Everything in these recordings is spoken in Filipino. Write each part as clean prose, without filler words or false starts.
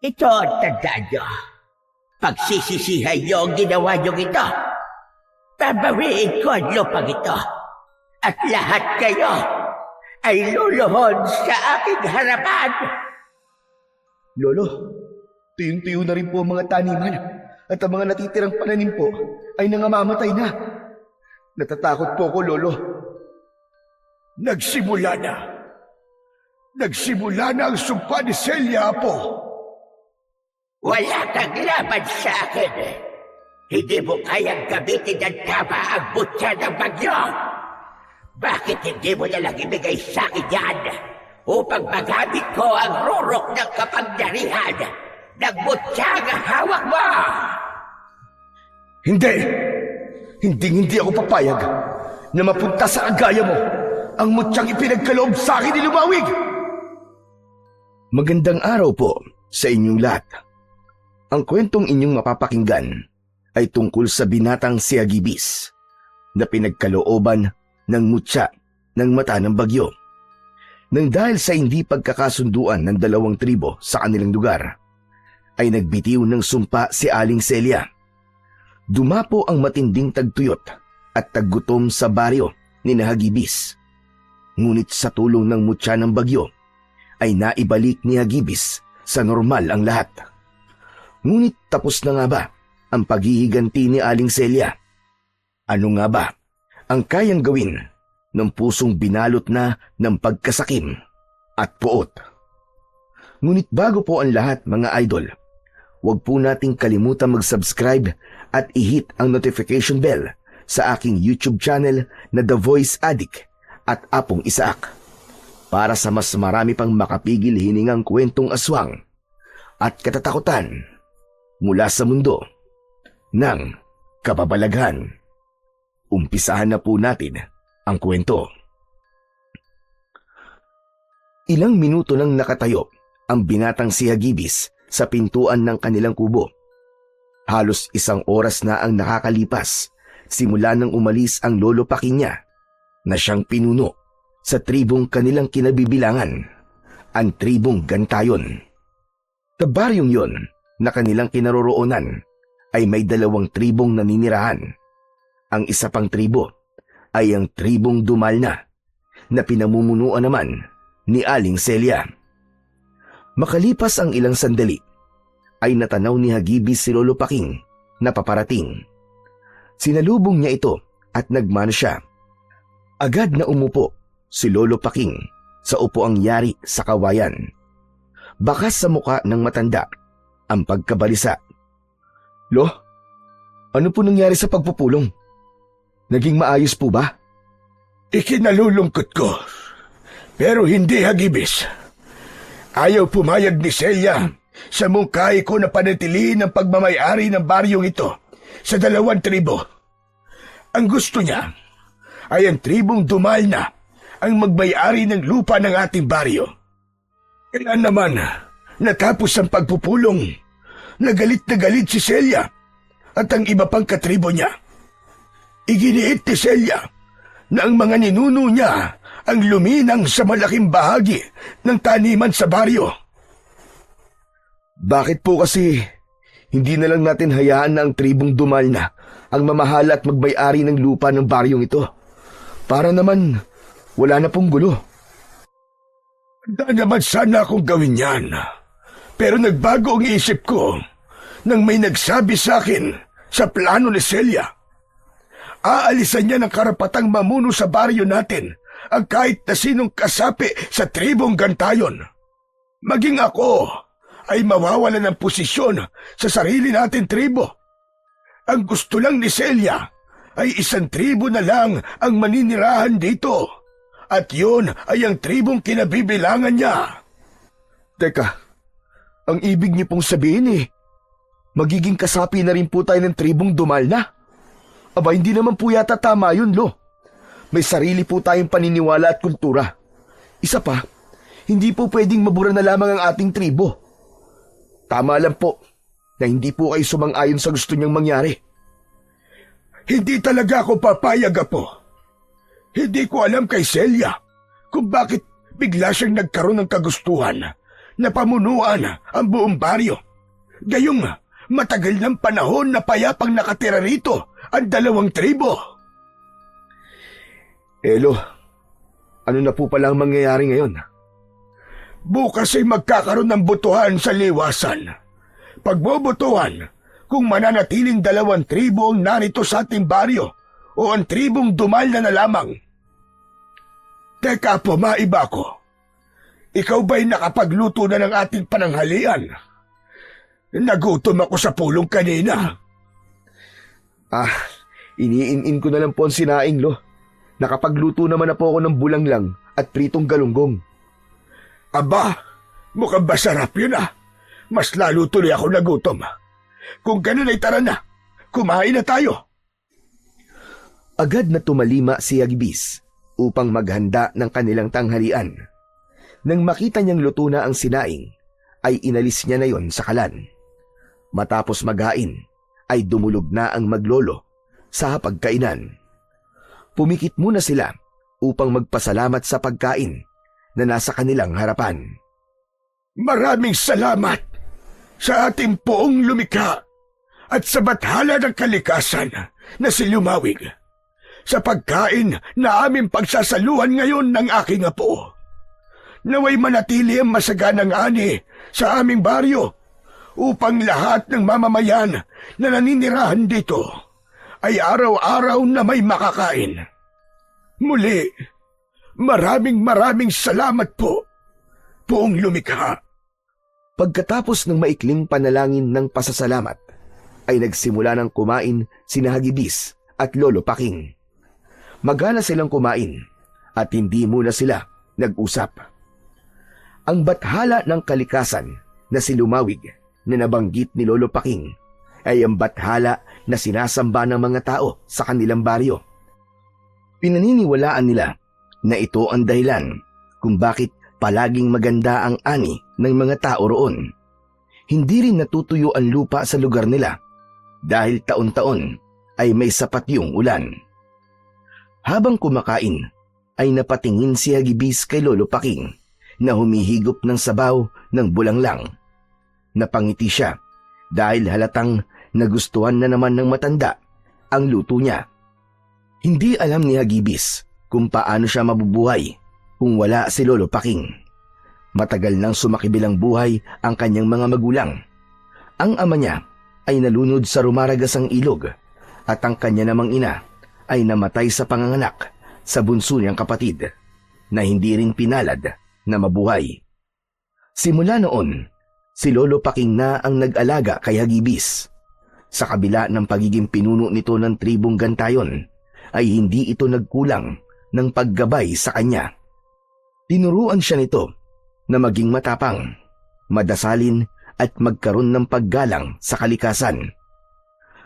Ito ang tandaan nyo. Pagsisisihan nyo ang ginawa nyo ito. Babawiin ko ang lupang ito. At lahat kayo ay luluhod sa aking harapan. Lolo, tuyong-tuyo na rin po ang mga taniman at ang mga natitirang pananim po ay nangamamatay na. Natatakot po ako, Lolo. Nagsimula na. Nagsimula na ang sumpa ni Celia, Apo. Wala kang laban sa akin. Hindi mo kayang gamitin ng tama ang butya ng bagyo. Bakit hindi mo nalang ibigay sa akin yan upang magamit ko ang rurok ng kapangyarihan ng butyang hawak mo? Hindi! Hindi ako papayag na mapunta sa agaya mo ang mutyang ipinagkaloob sa akin ni Lumawig! Magandang araw po sa inyong lahat. Ang kwentong inyong mapapakinggan ay tungkol sa binatang si Agibis na pinagkalooban ng mutya ng mata ng bagyo. Nang dahil sa hindi pagkakasunduan ng dalawang tribo sa kanilang lugar, ay nagbitiw ng sumpa si Aling Celia. Dumapo ang matinding tagtuyot at taggutom sa baryo ni Hagibis. Ngunit sa tulong ng mutya ng bagyo, ay naibalik ni Hagibis sa normal ang lahat. Ngunit tapos na nga ba ang paghihiganti ni Aling Celia? Ano nga ba ang kayang gawin ng pusong binalot na ng pagkasakim at puot? Ngunit bago po ang lahat, mga idol, huwag po nating kalimutan mag-subscribe at i-hit ang notification bell sa aking YouTube channel na The Voice Addict at Apong Isaak para sa mas marami pang makapigil hiningang kwentong aswang at katatakutan mula sa mundo ng kababalaghan. Umpisahan na po natin ang kwento. Ilang minuto nang nakatayo ang binatang si Hagibis sa pintuan ng kanilang kubo. Halos 1 oras na ang nakakalipas simula nang umalis ang lolo Paki niya na siyang pinuno sa tribong kanilang kinabibilangan, ang tribong Gantayon. Sa baryong yon na kanilang kinaroroonan ay may 2 tribong naninirahan. Ang isa pang tribo ay ang tribong Dumalna na pinamumunuan naman ni Aling Celia. Makalipas ang ilang sandali ay natanaw ni Hagibis si Lolo Paking na paparating. Sinalubong niya ito at nagmano siya. Agad na umupo si Lolo Paking sa upuang yari sa kawayan. Bakas sa muka ng matanda ang pagkabalisa. Lo, ano po nangyari sa pagpupulong? Naging maayos po ba? Ikinalulungkot ko. Pero hindi, Hagibis. Ayaw pumayag ni Celia sa mungkahi ko na panatilihin ang pagmamayari ng baryong ito sa 2 tribo. Ang gusto niya ay ang tribong Dumalna ang magmayari ng lupa ng ating baryo. Kaya naman, natapos ang pagpupulong, nagalit na galit si Celia at ang iba pang katribo niya. Iginiit ni Celia na ang mga ninuno niya ang luminang sa malaking bahagi ng taniman sa baryo. Bakit po kasi hindi na lang natin hayaan na ang tribong Dumalna ang mamahala at magbayari ng lupa ng baryong ito? Para naman wala na pong gulo. Handa naman sana akong gawin yan. Pero nagbago ang isip ko nang may nagsabi sa akin sa plano ni Celia. Aalisan niya ng karapatang mamuno sa baryo natin ang kahit na sinong kasapi sa tribong Gantayon. Maging ako ay mawawala ng posisyon sa sarili natin tribo. Ang gusto lang ni Celia ay 1 tribo na lang ang maninirahan dito. At yun ay ang tribong kinabibilangan niya. Teka, ang ibig niyo pong sabihin magiging kasapi na rin po tayo ng tribong Dumalna? Aba, hindi naman po yata tama yun, Lo. May sarili po tayong paniniwala at kultura. Isa pa, hindi po pwedeng mabura na lamang ang ating tribo. Tama lang po na hindi po kayo sumang-ayon sa gusto niyang mangyari. Hindi talaga ako papayag, Apo. Hindi ko alam kay Celia kung bakit bigla siyang nagkaroon ng kagustuhan na pamunuan ang buong baryo. Gayong matagal ng panahon na payapang nakatira rito ang 2 tribo. Elo, ano na po pala ang mangyayari ngayon? Bukas ay magkakaroon ng butuhan sa liwasan. Pagbobotohan kung mananatiling 2 tribo ang narito sa ating baryo o ang tribong dumalna na lamang. Teka po, maiba ko. Ikaw ba'y nakapagluto na ng ating pananghalian? Nagutom ako sa pulong kanina. Iniin-in ko na lang po ang sinaing, Lo. Nakapagluto naman na po ako ng bulanglang at pritong galunggong. Aba, mukhang masarap yun ah. Mas lalo tuloy ako nagutom. Kung ganun ay tara na, kumain na tayo. Agad na tumalima si Agibis upang maghanda ng kanilang tanghalian. Nang makita niyang luto na ang sinaing, ay inalis niya na yon sa kalan. Matapos maghain, ay dumulog na ang maglolo sa pagkainan. Pumikit muna sila upang magpasalamat sa pagkain na nasa kanilang harapan. Maraming salamat sa ating poong lumikha at sa bathala ng kalikasan na si Lumawig sa pagkain na aming pagsasaluhan ngayon ng aking apo. Naway manatili ang masaganang ani sa aming baryo upang lahat ng mamamayan na naninirahan dito ay araw-araw na may makakain. Muli, maraming salamat po, poong lumikha. Pagkatapos ng maikling panalangin ng pasasalamat, ay nagsimula ng kumain sina Hagibis at Lolo Paking. Magana silang kumain at hindi muna sila nag-usap. Ang bathala ng kalikasan na si Lumawig na nabanggit ni Lolo Paking ay ang bathala na sinasamba ng mga tao sa kanilang baryo. Pinaniniwalaan nila na ito ang dahilan kung bakit palaging maganda ang ani ng mga tao roon. Hindi rin natutuyo ang lupa sa lugar nila dahil taon-taon ay may sapat yung ulan. Habang kumakain ay napatingin si Hagibis kay Lolo Paking na humihigop ng sabaw ng bulanglang. Napangiti siya dahil halatang nagustuhan na naman ng matanda ang luto niya. Hindi alam ni Hagibis kung paano siya mabubuhay kung wala si Lolo Paking. Matagal nang sumakibilang buhay ang kanyang mga magulang. Ang ama niya ay nalunod sa rumaragasang ilog at ang kanya namang ina ay namatay sa panganganak sa bunso niyang kapatid na hindi rin pinalad na mabuhay. Simula noon, si Lolo Paking na ang nag-alaga kay Hagibis. Sa kabila ng pagiging pinuno nito ng tribong Gantayon, ay hindi ito nagkulang ng paggabay sa kanya. Tinuruan siya nito na maging matapang, madasalin at magkaroon ng paggalang sa kalikasan.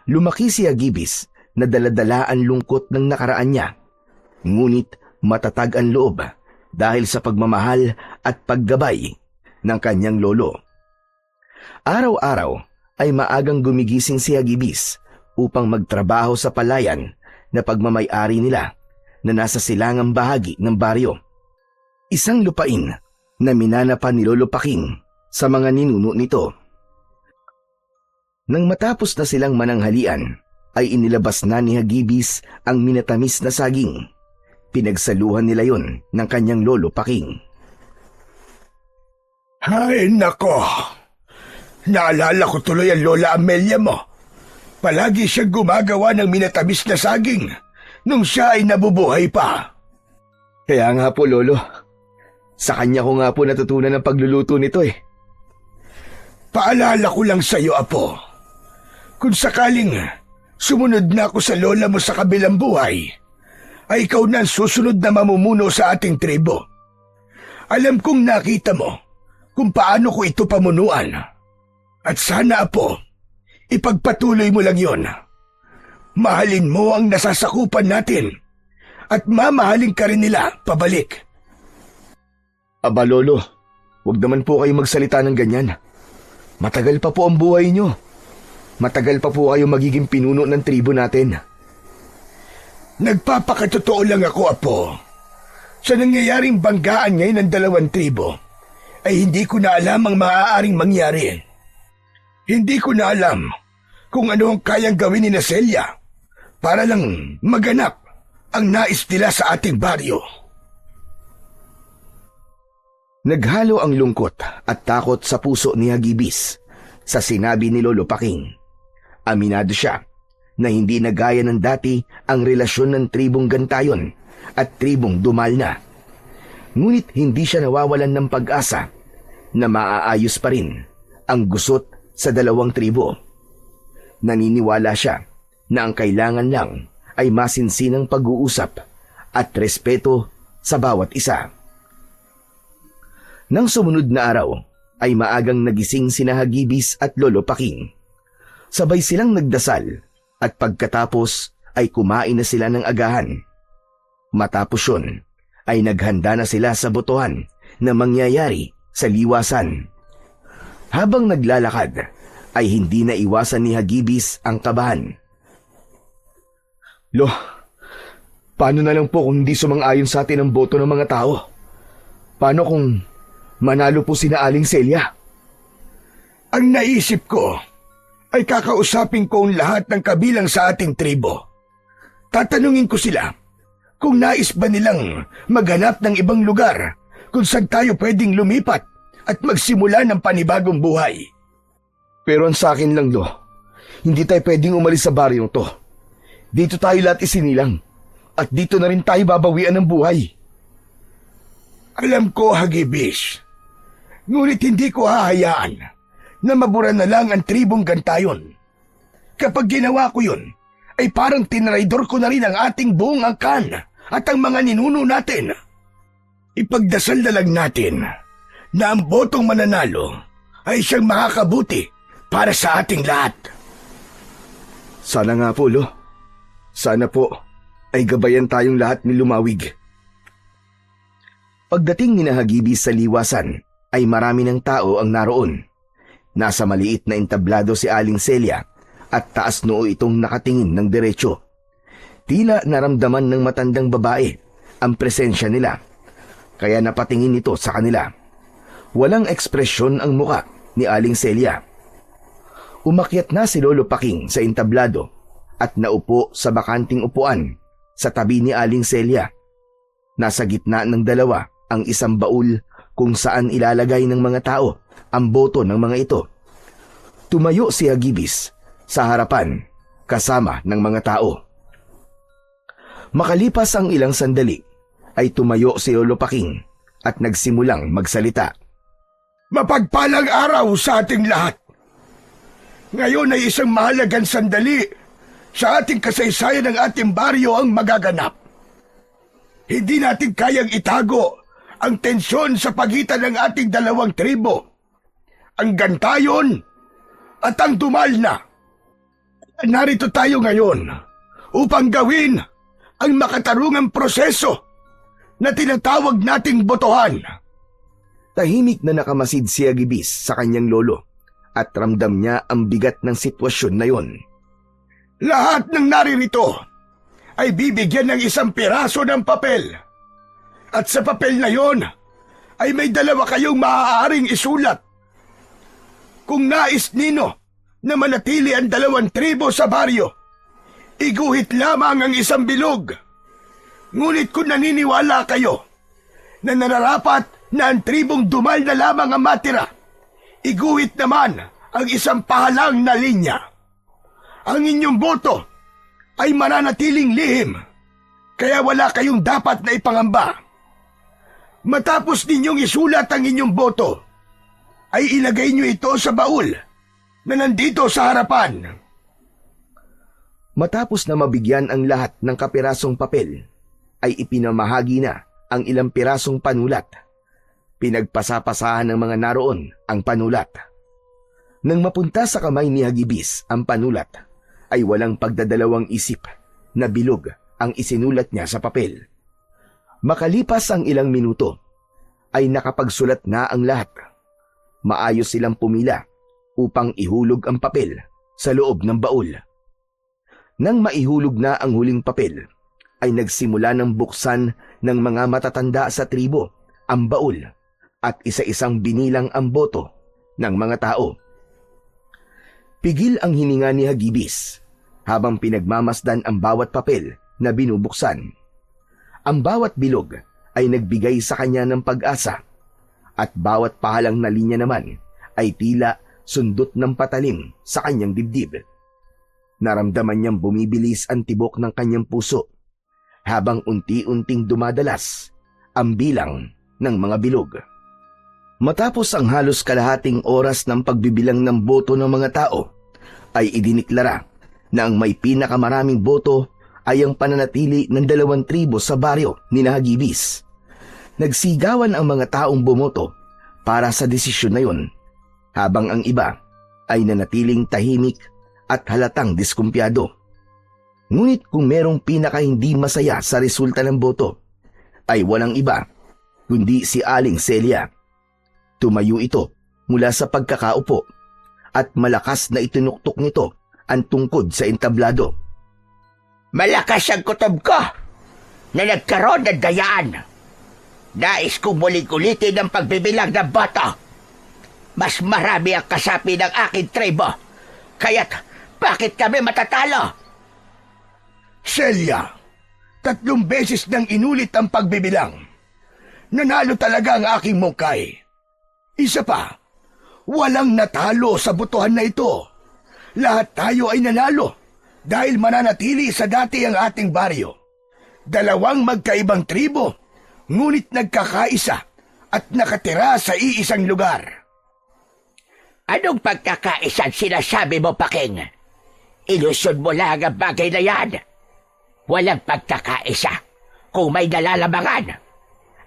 Lumaki si Hagibis na daladala ang lungkot ng nakaraan niya, ngunit matatag ang loob dahil sa pagmamahal at paggabay ng kanyang lolo. Araw-araw ay maagang gumigising si Hagibis upang magtrabaho sa palayan na pagmamay-ari nila na nasa silangang bahagi ng baryo. Isang lupain na minana pa ni Lolo Paking sa mga ninuno nito. Nang matapos na silang mananghalian, ay inilabas na ni Hagibis ang minatamis na saging. Pinagsaluhan nila yon ng kanyang Lolo Paking. Ay nako, naalala ko tuloy ang Lola Amelia mo. Palagi siyang gumagawa ng minatamis na saging nung siya ay nabubuhay pa. Kaya nga po, Lolo. Sa kanya ko nga po natutunan ang pagluluto nito eh. Paalala ko lang sa iyo, Apo. Kung sakaling sumunod na ako sa lola mo sa kabilang buhay, ay ikaw na ang susunod na mamumuno sa ating tribo. Alam kong nakita mo kung paano ko ito pamunuan. At sana, Apo, ipagpatuloy mo lang yon. Mahalin mo ang nasasakupan natin at mamahalin ka rin nila pabalik. Aba, Lolo, huwag naman po kayo magsalita ng ganyan. Matagal pa po ang buhay nyo. Matagal pa po kayo magiging pinuno ng tribo natin. Nagpapakatotoo lang ako, Apo. Sa nangyayaring banggaan ngayon ng 2 tribo, ay hindi ko na alam ang maaaring mangyari. Hindi ko na alam kung ano ang kayang gawin ni Celia para lang maganap ang nais nila sa ating baryo. Naghalo ang lungkot at takot sa puso ni Hagibis sa sinabi ni Lolo Paking. Aminado siya na hindi na gaya ng dati ang relasyon ng tribong Gantayon at tribong Dumalna. Ngunit hindi siya nawawalan ng pag-asa na maaayos pa rin ang gusot sa dalawang tribo. Naniniwala siya na ang kailangan lang ay masinsinang pag-uusap at respeto sa bawat isa. Nang sumunod na araw ay maagang nagising sina Hagibis at Lolo Paking. Sabay silang nagdasal at pagkatapos ay kumain na sila ng agahan. Matapos yun ay naghanda na sila sa botohan na mangyayari sa liwasan. Habang naglalakad ay hindi na iwasan ni Hagibis ang kabahan. Lo, paano na lang po kung hindi sumang-ayon sa atin ang boto ng mga tao? Paano kung manalo po sina Aling Celia? Ang naisip ko ay kakausapin ko ang lahat ng kabilang sa ating tribo. Tatanungin ko sila kung nais ba nilang maghanap ng ibang lugar kung saan tayo pwedeng lumipat at magsimula ng panibagong buhay. Pero ang sa akin lang, Lo, hindi tayo pwedeng umalis sa baryong to. Dito tayo lahat isinilang at dito na rin tayo babawian ng buhay. Alam ko, Hagibis. Ngunit hindi ko hahayaan na mabura na lang ang tribong Gantayon. Kapag ginawa ko yun, ay parang tinraidor ko na rin ang ating buong angkan at ang mga ninuno natin. Ipagdasal na lang natin na ang botong mananalo ay siyang makakabuti para sa ating lahat. Sana nga po, Lo. Sana po ay gabayan tayong lahat ni Lumawig. Pagdating ni Hagibis sa liwasan, ay marami ng tao ang naroon. Nasa maliit na entablado si Aling Celia at taas noo itong nakatingin ng diretsyo. Tila naramdaman ng matandang babae ang presensya nila, kaya napatingin ito sa kanila. Walang ekspresyon ang muka ni Aling Celia. Umakyat na si Lolo Paking sa entablado at naupo sa bakanting upuan sa tabi ni Aling Celia. Nasa gitna ng dalawa ang isang baul kung saan ilalagay ng mga tao ang boto ng mga ito. Tumayo si Hagibis sa harapan kasama ng mga tao. Makalipas ang ilang sandali ay tumayo si Lolo Paking at nagsimulang magsalita. Mapagpalang araw sa ating lahat. Ngayon ay isang mahalagang sandali sa ating kasaysayan ng ating baryo ang magaganap. Hindi natin kayang itago ang tensyon sa pagitan ng ating dalawang tribo, ang Gantayon at ang Dumalna. Narito tayo ngayon upang gawin ang makatarungang proseso na tinatawag nating botohan. Tahimik na nakamasid si Hagibis sa kanyang lolo at ramdam niya ang bigat ng sitwasyon na yon. Lahat ng naririto ay bibigyan ng isang piraso ng papel. At sa papel na yon ay may dalawa kayong maaaring isulat. Kung nais nino na manatili ang dalawang tribo sa baryo, iguhit lamang ang isang bilog. Ngunit kung naniniwala kayo na nararapat na ang tribong Dumal na lamang ang matira, iguhit naman ang isang pahalang na linya. Ang inyong boto ay mananatiling lihim, kaya wala kayong dapat na ipangamba. Matapos ninyong isulat ang inyong boto, ay ilagay nyo ito sa baul na nandito sa harapan. Matapos na mabigyan ang lahat ng kapirasong papel, ay ipinamahagi na ang ilang pirasong panulat. Pinagpasapasahan ng mga naroon ang panulat. Nang mapunta sa kamay ni Hagibis ang panulat, ay walang pagdadalawang isip na bilog ang isinulat niya sa papel. Makalipas ang ilang minuto, ay nakapagsulat na ang lahat. Maayos silang pumila upang ihulog ang papel sa loob ng baul. Nang maihulog na ang huling papel, ay nagsimula ng buksan ng mga matatanda sa tribo ang baul at isa-isang binilang ang boto ng mga tao. Pigil ang hininga ni Hagibis habang pinagmamasdan ang bawat papel na binubuksan. Ang bawat bilog ay nagbigay sa kanya ng pag-asa at bawat pahalang na linya naman ay tila sundot ng patalim sa kanyang dibdib. Naramdaman niyang bumibilis ang tibok ng kanyang puso habang unti-unting dumadalas ang bilang ng mga bilog. Matapos ang halos kalahating oras ng pagbibilang ng boto ng mga tao, ay idiniklara na ang may pinakamaraming boto ay ang pananatili ng 2 tribo sa baryo ni Hagibis. Nagsigawan ang mga taong bumoto para sa desisyon na yun, habang ang iba ay nanatiling tahimik at halatang diskumpiyado. Ngunit kung merong pinaka hindi masaya sa resulta ng boto, ay walang iba kundi si Aling Celia. Tumayo ito mula sa pagkakaupo at malakas na itinuktok nito ang tungkod sa entablado. Malakas ang kutob ko na nagkaroon ng dayaan. Nais kong muling ulitin ang pagbibilang ng boto. Mas marami ang kasapi ng aking tribo. Kaya't bakit kami matatalo? Celia, 3 beses nang inulit ang pagbibilang. Nanalo talaga ang aking mungkay. Isa pa, walang natalo sa botohan na ito. Lahat tayo ay nanalo dahil mananatili sa dati ang ating baryo. 2 magkaibang tribo, ngunit nagkakaisa at nakatira sa iisang lugar. Anong pagkakaisang sinasabi mo, Paking? Ilusyon mo lang ang bagay na yan. Walang pagkakaisa kung may nalalamangan.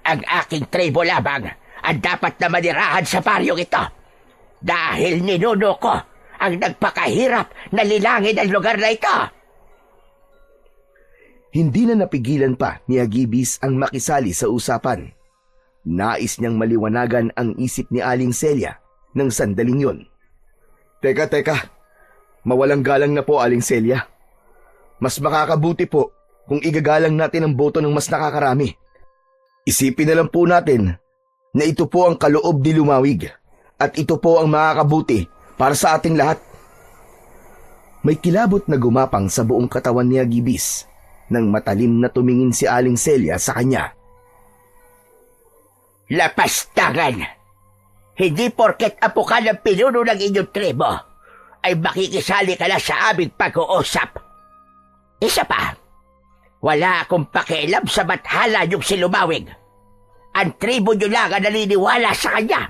Ang aking tribo lamang ang dapat na manirahan sa baryong ito. Dahil ninuno ko ang nagpakahirap na lilangin ang lugar na ito. Hindi na napigilan pa ni Hagibis ang makisali sa usapan. Nais niyang maliwanagan ang isip ni Aling Celia ng sandaling yun. Teka, mawalang galang na po, Aling Celia. Mas makakabuti po kung igagalang natin ang boto ng mas nakakarami. Isipin na lang po natin na ito po ang kaloob ni Lumawig at ito po ang makakabuti para sa ating lahat. May kilabot na gumapang sa buong katawan ni Hagibis nang matalim na tumingin si Aling Celia sa kanya. Lapastangan! Hindi porket apo ka ng pinuno ng inyong tribo ay makikisali ka na sa aming pag-uusap. Isa pa, wala akong pakialam sa bathala yung si Lumawig. Ang tribo nyo lang ang naniniwala sa kanya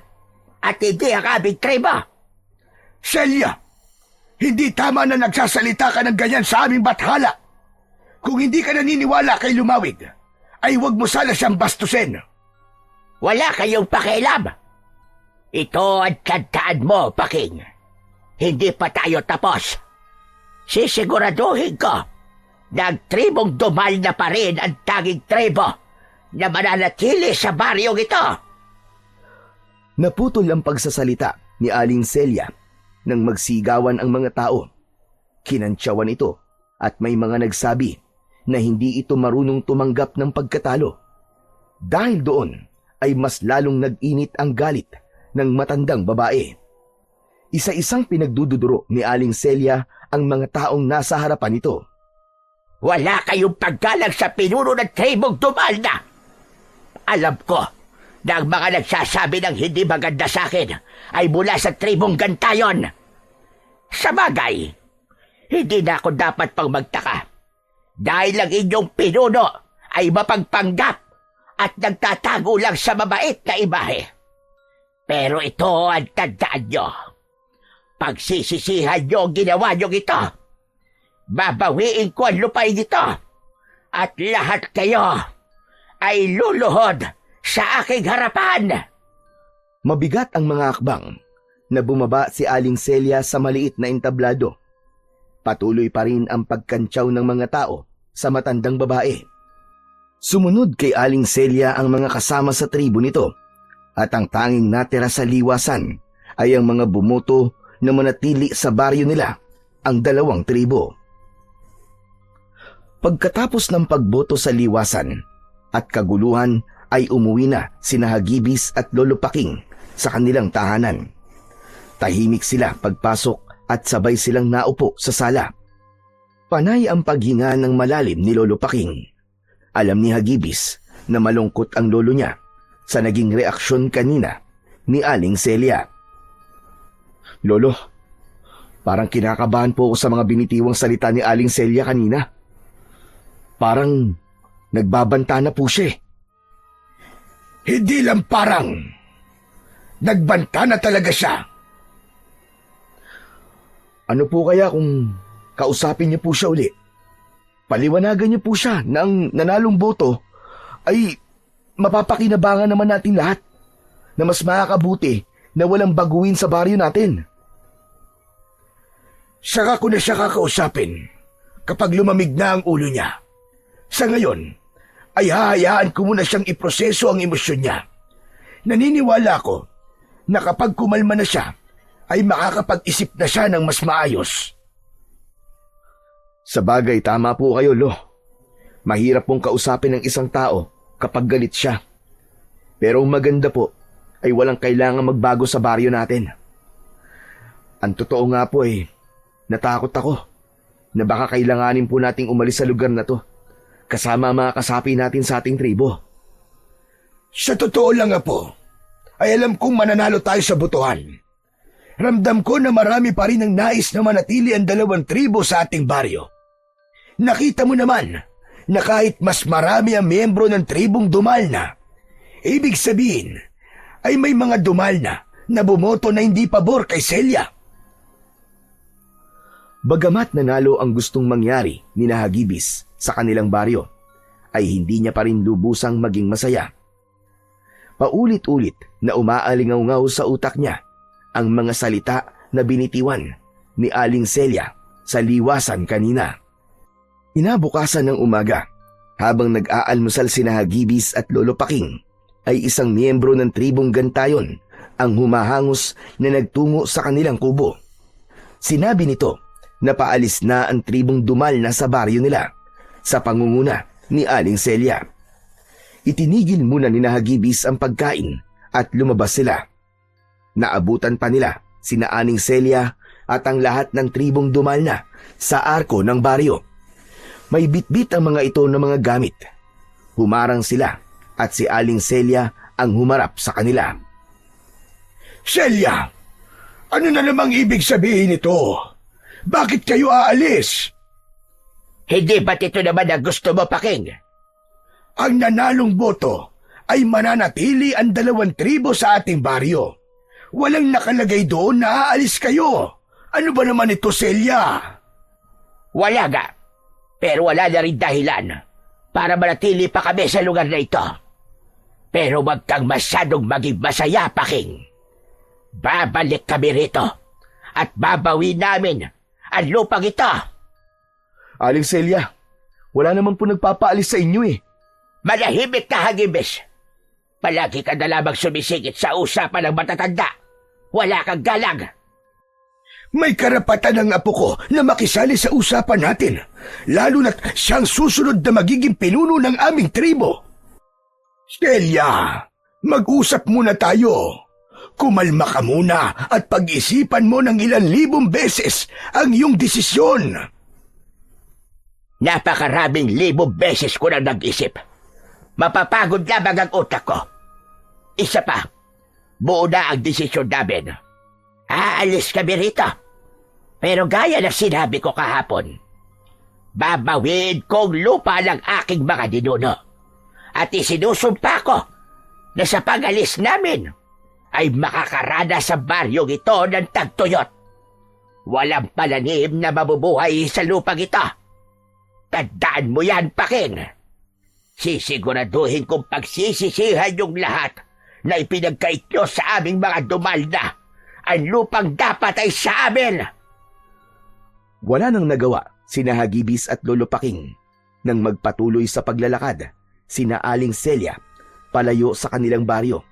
at hindi ang aming tribo. Celia, hindi tama na nagsasalita ka ng ganyan sa aming bathala. Kung hindi ka naniniwala kay Lumawig, ay huwag mo sana siyang bastusin. Wala kayong pakialam. Ito ang tandaan mo, Paking. Hindi pa tayo tapos. Sisiguraduhin ko na ang tribong Dumal na pa rin ang tanging tribo na mananatili sa baryong ito. Naputol ang pagsasalita ni Aling Celia nang magsigawan ang mga tao. Kinantsawan ito at may mga nagsabi na hindi ito marunong tumanggap ng pagkatalo. Dahil doon ay mas lalong nag-init ang galit ng matandang babae. Isa-isang pinagdududuro ni Aling Celia ang mga taong nasa harapan nito. Wala kayong paggalang sa pinuno ng tribong Dumal na. Alam ko na ang mga nagsasabi ng hindi maganda sa akin ay mula sa tribong Gantayon. Sa bagay, hindi na ako dapat pang magtaka dahil ang inyong pinuno ay mapagpanggap at nagtatago lang sa mabait na imahe. Pero ito ang tandaan nyo. Pagsisisihan nyo ang ginawa nyo ito. Babawiin ko ang lupain ito. At lahat kayo ay luluhod sa aking harapan. Mabigat ang mga akbang na bumaba si Aling Celia sa maliit na entablado. Patuloy pa rin ang pagkantsaw ng mga tao sa matandang babae. Sumunod kay Aling Celia ang mga kasama sa tribo nito at ang tanging natira sa liwasan ay ang mga bumoto na manatili sa baryo nila, ang 2 tribo. Pagkatapos ng pagboto sa liwasan at kaguluhan ay umuwi na sina Hagibis at Lolo Paking sa kanilang tahanan. Tahimik sila pagpasok at sabay silang naupo sa sala. Panay ang paghinga ng malalim ni Lolo Paking. Alam ni Hagibis na malungkot ang lolo niya sa naging reaksyon kanina ni Aling Celia. Lolo, parang kinakabahan po ako sa mga binitiwang salita ni Aling Celia kanina. Parang nagbabanta na po siya. Hindi lang parang. Nagbanta na talaga siya. Ano po kaya kung kausapin niyo po siya uli? Paliwanagan niyo po siya na ang nanalong boto ay mapapakinabangan naman natin lahat na mas makakabuti na walang baguhin sa baryo natin. Saka ko na siya kakausapin kapag lumamig na ang ulo niya. Sa ngayon, ay hahayaan ko muna siyang iproseso ang emosyon niya. Naniniwala ko na kapag kumalma na siya, ay makakapag-isip na siya ng mas maayos. Sa bagay, tama po kayo, Lo. Mahirap pong kausapin ng isang tao kapag galit siya. Pero ang maganda po ay walang kailangan magbago sa baryo natin. Ang totoo nga po natakot ako na baka kailanganin po nating umalis sa lugar na to kasama mga kasapi natin sa ating tribo. Sa totoo lang, Apo, ay alam kong mananalo tayo sa butuhan. Ramdam ko na marami pa rin ang nais na manatili ang 2 tribo sa ating baryo. Nakita mo naman na kahit mas marami ang miyembro ng tribong Dumalna, ibig sabihin ay may mga Dumalna na bumoto na hindi pabor kay Celia. Bagamat nanalo ang gustong mangyari ni Hagibis sa kanilang baryo, ay hindi niya pa rin lubusang maging masaya. Paulit-ulit na umaalingaw-ngaw sa utak niya ang mga salita na binitiwan ni Aling Celia sa liwasan kanina. Inabukasan ng umaga, habang nag-aalmusal sina Hagibis at Lolo Paking, ay isang miyembro ng tribong Gantayon ang humahangos na nagtungo sa kanilang kubo. Sinabi nito na paalis na ang tribong Dumalna sa baryo nila sa pangunguna ni Aling Celia. Itinigil muna ni Hagibis ang pagkain at lumabas sila. Naabutan pa nila sina Aling Celia at ang lahat ng tribong Dumalna sa arko ng baryo. May bitbit ang mga ito ng mga gamit. Humarang sila at si Aling Celia ang humarap sa kanila. Celia, ano na namang ibig sabihin nito? Bakit kayo aalis? Hindi ba't ito naman ang gusto mo, Paking? Ang nanalong boto ay mananatili ang 2 tribo sa ating baryo. Walang nakalagay doon na aalis kayo. Ano ba naman ito, Celia? Wala nga. Pero wala na rin dahilan para manatili pa kami sa lugar na ito. Pero wag kang masyadong maging masaya, Paking. Babalik kami rito at babawi namin ang lupang ito. Aling Celia, wala naman po nagpapaalis sa inyo Malahimik ka, Hagibis. Palagi ka na lamang sumisigit sa usapan ng matatanda. Wala kang galang. May karapatan ng apo ko na makisali sa usapan natin, lalo na't siyang susunod na magiging pinuno ng aming tribo. Celia, mag-usap muna tayo. Kumalma ka muna at pag-isipan mo ng 1,000 beses ang iyong desisyon. Napakaraming 1,000 beses ko na nag-isip. Mapapagod lamang ang utak ko. Isa pa, buo na ang desisyon namin. Aalis kami rito. Pero gaya na sinabi ko kahapon, babawin kong lupa ng aking mga ninuno. At isinusumpa ko na sa pag-alis namin ay makakarana sa baryong ito ng tagtuyot. Walang pananim na mabubuhay sa lupang ito. Tandaan mo yan, Paking. Sisiguraduhin kong pagsisisihan yung lahat na ipinagkait nyo sa aming mga Dumalna. Ang lupang dapat ay sa amin. Wala nang nagawa sina Hagibis at Lolo Paking nang magpatuloy sa paglalakad sina Aling Celia palayo sa kanilang baryo.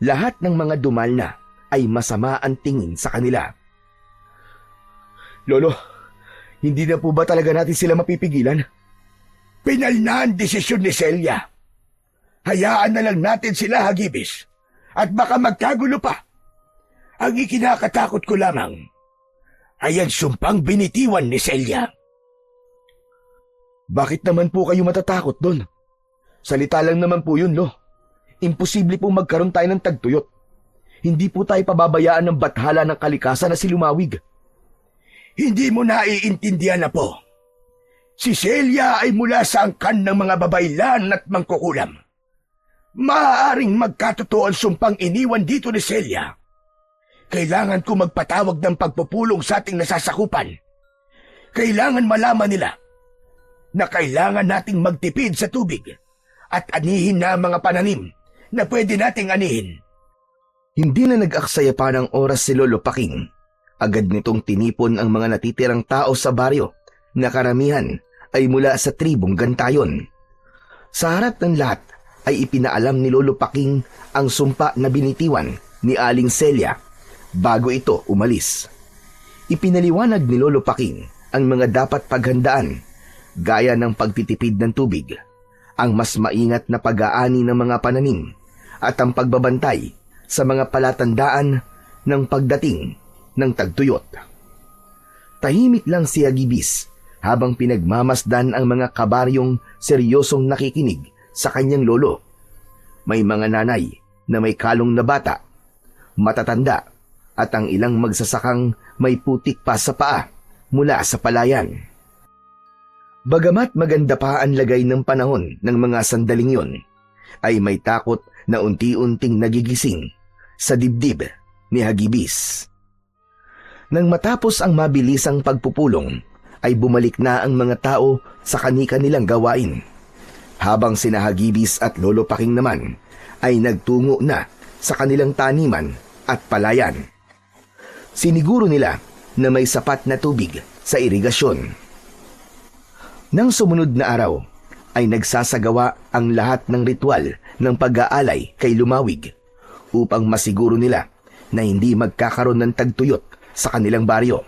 Lahat ng mga Dumalna ay masama ang tingin sa kanila. Lolo, hindi na po ba talaga natin sila mapipigilan? Pinal na ang desisyon ni Celia. Hayaan na lang natin sila, Hagibis. At baka magkagulo pa. Ang ikinakatakot ko lamang ay ang sumpang binitiwan ni Celia. Bakit naman po kayo matatakot doon? Salita lang naman po yun, Lo. Imposible po magkaroon tayo ng tagtuyot. Hindi po tayo pababayaan ng bathala ng kalikasan na si Lumawig. Hindi mo naiintindihan na po. Si Celia ay mula sa angkan ng mga babaylan at mangkukulam. Maaaring magkatotoo ang sumpang iniwan dito ni Celia. Kailangan ko magpatawag ng pagpupulong sa ating nasasakupan. Kailangan malaman nila na kailangan nating magtipid sa tubig at anihin na ang mga pananim na pwede nating anihin. Hindi na nag-aksaya pa ng oras si Lolo Paking. Agad nitong tinipon ang mga natitirang tao sa baryo na karamihan ay mula sa tribong Gantayon. Sa harap ng lahat ay ipinaalam ni Lolo Paking ang sumpa na binitiwan ni Aling Celia bago ito umalis. Ipinaliwanag ni Lolo Paking ang mga dapat paghandaan gaya ng pagtitipid ng tubig, ang mas maingat na pag-aani ng mga pananim at ang pagbabantay sa mga palatandaan ng pagdating ng tagtuyot. Tahimik lang si Hagibis habang pinagmamasdan ang mga kabaryong seryosong nakikinig sa kanyang lolo. May mga nanay na may kalong na bata, matatanda at ang ilang magsasakang may putik pa sa paa mula sa palayan. Bagamat maganda pa ang lagay ng panahon ng mga sandaling yon, ay may takot na unti-unting nagigising sa dibdib ni Hagibis. Nang matapos ang mabilisang pagpupulong, ay bumalik na ang mga tao sa kani-kanilang gawain, habang sina Hagibis at Lolo Paking naman ay nagtungo na sa kanilang taniman at palayan. Siniguro nila na may sapat na tubig sa irigasyon. Nang sumunod na araw, ay nagsasagawa ang lahat ng ritual ng pag-aalay kay Lumawig upang masiguro nila na hindi magkakaroon ng tagtuyot sa kanilang baryo.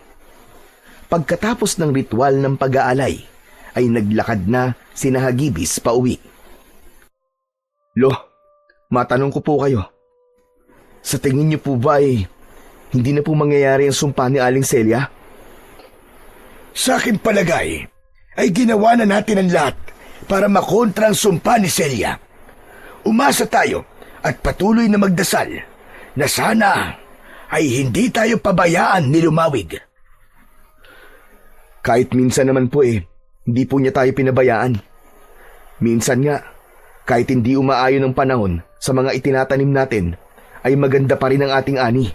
Pagkatapos ng ritual ng pag-aalay, ay naglakad na sina Hagibis pauwi. Lo, matanong ko po kayo. Sa tingin niyo po ba ay hindi na po mangyayari ang sumpa ni Aling Celia? Sa akin palagay, ay ginawa na natin ang lahat para makontra ang sumpa ni Celia. Umasa tayo at patuloy na magdasal na sana ay hindi tayo pabayaan ni Lumawig. Kahit minsan naman po hindi po niya tayo pinabayaan. Minsan nga, kahit hindi umaayon ang panahon sa mga itinatanim natin, ay maganda pa rin ang ating ani.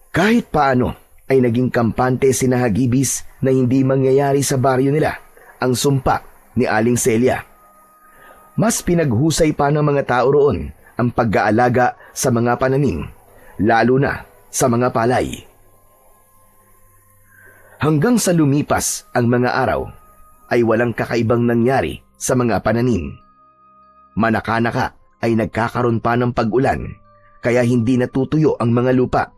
Kahit paano, ay naging kampante sina Hagibis na hindi mangyayari sa baryo nila ang sumpa ni Aling Celia. Mas pinaghusay pa ng mga tao roon ang pag-aalaga sa mga pananim, lalo na sa mga palay. Hanggang sa lumipas ang mga araw, ay walang kakaibang nangyari sa mga pananim. Manaka-naka ay nagkakaroon pa ng pag-ulan, kaya hindi natutuyo ang mga lupa.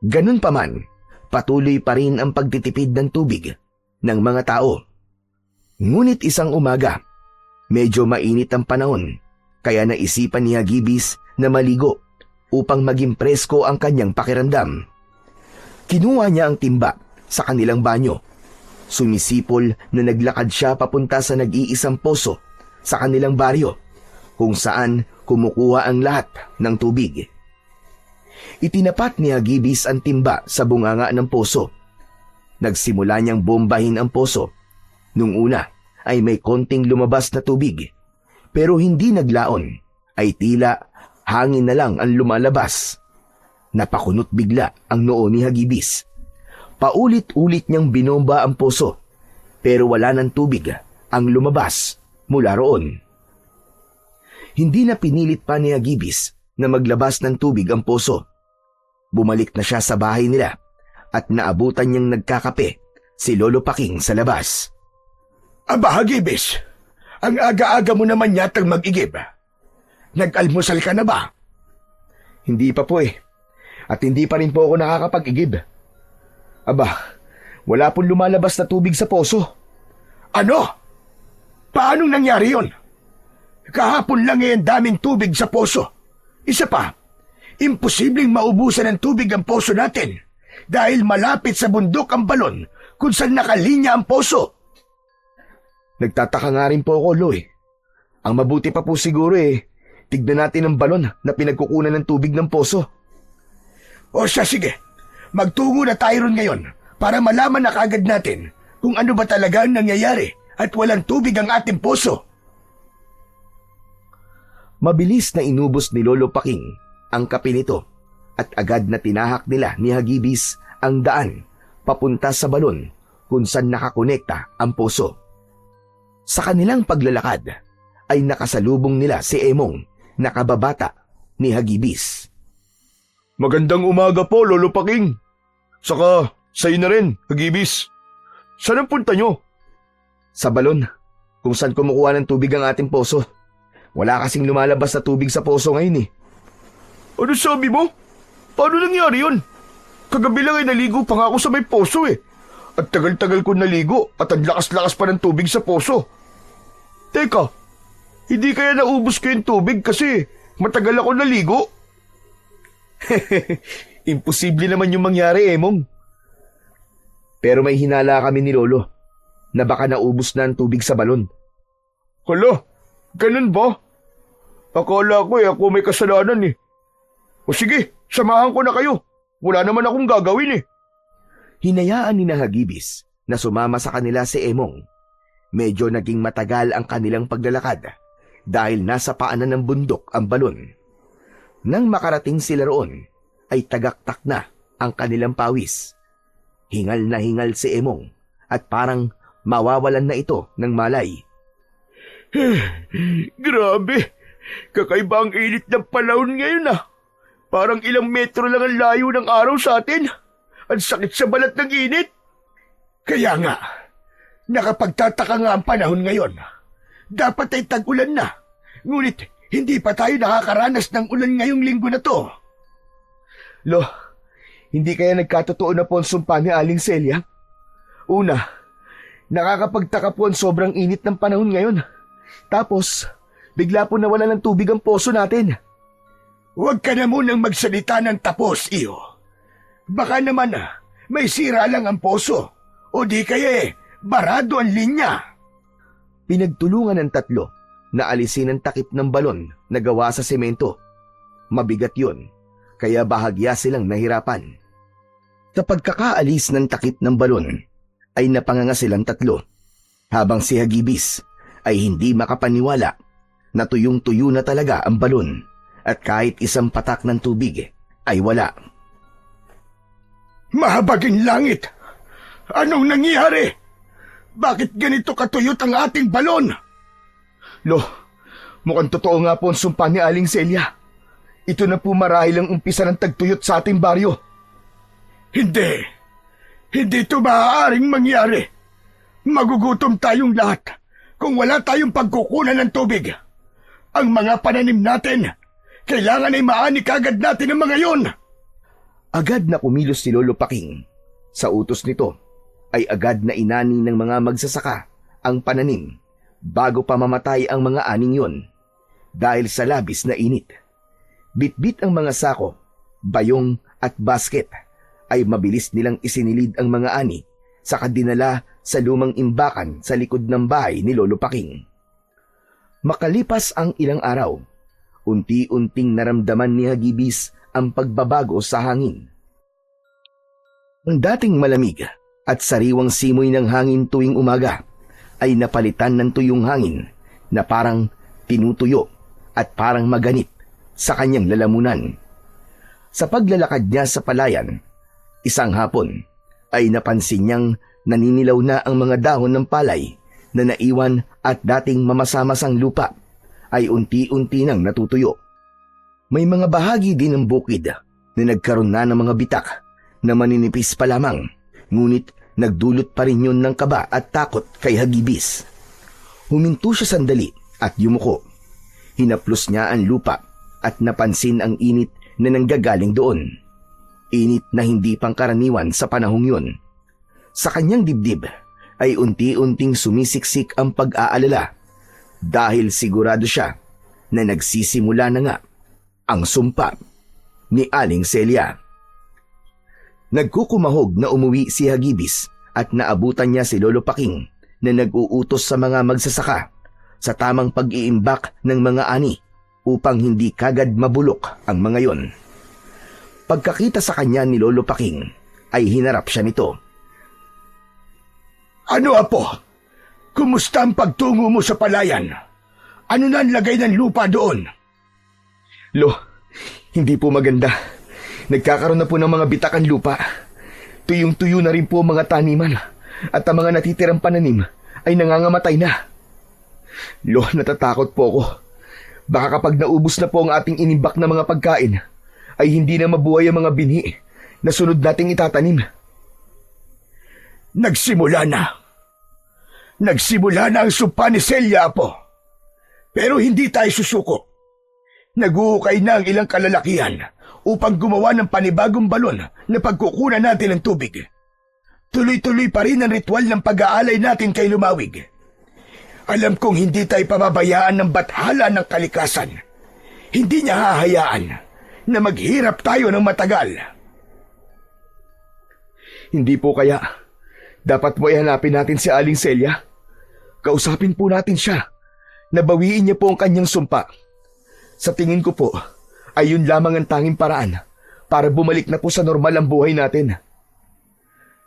Ganun pa man, patuloy pa rin ang pagtitipid ng tubig ng mga tao. Ngunit isang umaga, medyo mainit ang panahon, kaya naisipan ni Hagibis na maligo upang maging presko ang kanyang pakiramdam. Kinuha niya ang timba sa kanilang banyo. Sumisipol na naglakad siya papunta sa nag-iisang poso sa kanilang baryo, kung saan kumukuha ang lahat ng tubig. Itinapat ni Hagibis ang timba sa bunganga ng poso. Nagsimula niyang bombahin ang poso. Nung una ay may konting lumabas na tubig, pero hindi naglaon, ay tila hangin na lang ang lumalabas. Napakunot bigla ang noo ni Hagibis. Paulit-ulit niyang binomba ang poso, pero wala ng tubig ang lumabas mula roon. Hindi na pinilit pa ni Hagibis na maglabas ng tubig ang poso. Bumalik na siya sa bahay nila at naabutan niyang nagkakape si Lolo Paking sa labas. Aba, Hagibis, ang aga-aga mo naman yatang mag-igib. Nag-almusal ka na ba? Hindi pa po at hindi pa rin po ako nakakapag-igib. Aba, wala pong lumalabas na tubig sa poso. Ano? Paanong nangyari yun? Kahapon lang ang daming tubig sa poso. Isa pa, imposibleng maubusan ng tubig ang poso natin dahil malapit sa bundok ang balon kung saan nakalinya ang poso. Nagtataka nga rin po ako, Lo eh. Ang mabuti pa po siguro tignan natin ang balon na pinagkukunan ng tubig ng poso. O siya, sige. Magtungo na tayo ron ngayon para malaman na kagad natin kung ano ba talaga ang nangyayari at walang tubig ang ating poso. Mabilis na inubos ni Lolo Paking ang kape nito at agad na tinahak nila ni Hagibis ang daan papunta sa balon kung saan nakakonekta ang poso. Sa kanilang paglalakad ay nakasalubong nila si Emong na kababata ni Hagibis. Magandang umaga po, Lolo Paking. Saka, sa'yo na rin, Hagibis. Saan ang punta nyo? Sa balon, kung saan kumukuha ng tubig ang ating poso. Wala kasing lumalabas na tubig sa poso ngayon eh. Ano sabi mo? Paano nangyari yun? Kagabi lang ay naligo pa nga ako sa may poso eh. At tagal-tagal ko naligo at ang lakas-lakas pa ng tubig sa poso. Teka, hindi kaya naubos ko yung tubig kasi matagal ako naligo? Imposible naman yung mangyari, Emong. Pero may hinala kami ni Lolo na baka naubos na ang tubig sa balon. Hala, ganun ba? Akala ko ako may kasalanan eh. O sige, samahan ko na kayo. Wala naman akong gagawin eh. Hinayaan ni Hagibis na sumama sa kanila si Emong. Medyo naging matagal ang kanilang paglalakad dahil nasa paanan ng bundok ang balon. Nang makarating sila roon, ay tagaktak na ang kanilang pawis. Hingal na hingal si Emong at parang mawawalan na ito ng malay. Grabe, kakaiba ang init ng panahon ngayon ah. Parang ilang metro lang ang layo ng araw sa atin. Ang sakit sa balat ng init. Kaya nga, nakapagtataka nga ang panahon ngayon. Dapat ay tag-ulan na. Ngunit hindi pa tayo nakakaranas ng ulan ngayong linggo na to. Lo, hindi kaya nagkatotoo na po ang sumpa ni Aling Celia? Una, nakakapagtaka po ang sobrang init ng panahon ngayon. Tapos, bigla po nawala ng tubig ang poso natin. Huwag ka na munang magsalita ng tapos, iyo. Baka naman may sira lang ang poso. O di kaya barado ang linya. Pinagtulungan ng tatlo na alisin ang takip ng balon na gawa sa semento. Mabigat yun, kaya bahagya silang nahirapan. Sa pagkakaalis ng takip ng balon, ay napanganga silang tatlo, habang si Hagibis ay hindi makapaniwala na tuyong-tuyo na talaga ang balon at kahit isang patak ng tubig ay wala. Mahabaging langit! Anong nangyari? Bakit ganito katuyot ang ating balon? Lo, mukhang totoo nga po ang sumpa ni Aling Celia. Ito na po marahil ang umpisa ng tagtuyot sa ating baryo. Hindi. Hindi ito maaaring mangyari. Magugutom tayong lahat kung wala tayong pagkukunan ng tubig. Ang mga pananim natin, kailangan ay maani kagad natin ang mga yon. Agad na kumilos si Lolo Paking. Sa utos nito, ay agad na inani ng mga magsasaka ang pananim bago pa mamatay ang mga aning yon dahil sa labis na init. Bitbit ang mga sako, bayong at basket ay mabilis nilang isinilid ang mga ani saka dinala sa lumang imbakan sa likod ng bahay ni Lolo Paking. Makalipas ang ilang araw, unti-unting naramdaman ni Hagibis ang pagbabago sa hangin. Ang dating malamig at sariwang simoy ng hangin tuwing umaga ay napalitan ng tuyong hangin na parang tinutuyo at parang maganit sa kanyang lalamunan. Sa paglalakad niya sa palayan, isang hapon ay napansin niyang naninilaw na ang mga dahon ng palay na naiwan at dating mamasamasang lupa ay unti-unti nang natutuyo. May mga bahagi din ng bukid na nagkaroon na ng mga bitak na maninipis pa lamang, ngunit nagdulot pa rin yun ng kaba at takot kay Hagibis. Huminto siya sandali at yumuko. Hinaplos niya ang lupa at napansin ang init na nanggagaling doon. Init na hindi pangkaraniwan sa panahong yun. Sa kanyang dibdib ay unti-unting sumisiksik ang pag-aalala. dahil sigurado siya na nagsisimula na nga ang sumpa ni Aling Celia. Nagkukumahog na umuwi si Hagibis at naabutan niya si Lolo Paking na nag-uutos sa mga magsasaka sa tamang pag-iimbak ng mga ani upang hindi kagad mabulok ang mga yon. Pagkakita sa kanya ni Lolo Paking ay hinarap siya nito. Ano, Apo? Kumusta ang pagtungo mo sa palayan? Ano na ang lagay ng lupa doon? Lo, hindi po maganda. Nagkakaroon na po ng mga bitakan lupa. Tuyong-tuyo na rin po ang mga taniman at ang mga natitirang pananim ay nangangamatay na. Lo, natatakot po ako. Baka kapag naubos na po ang ating inimbak na mga pagkain, ay hindi na mabuhay ang mga binhi na sunod nating itatanim. Nagsimula na. Nagsimula na ang sumpa ni Celia, Apo. Pero hindi tayo susuko. Naguhukay na ang ilang kalalakihan upang gumawa ng panibagong balon na pagkukunan natin ng tubig. Tuloy-tuloy pa rin ang ritual ng pag-aalay natin kay Lumawig. Alam kong hindi tayo pababayaan ng bathala ng kalikasan. Hindi niya hahayaan na maghirap tayo ng matagal. Hindi po kaya. Dapat mo ihanapin natin si Aling Celia. Kausapin po natin siya. Nabawiin niya po ang kanyang sumpa. Sa tingin ko po, ay yun lamang ang tanging paraan para bumalik na po sa normal ang buhay natin.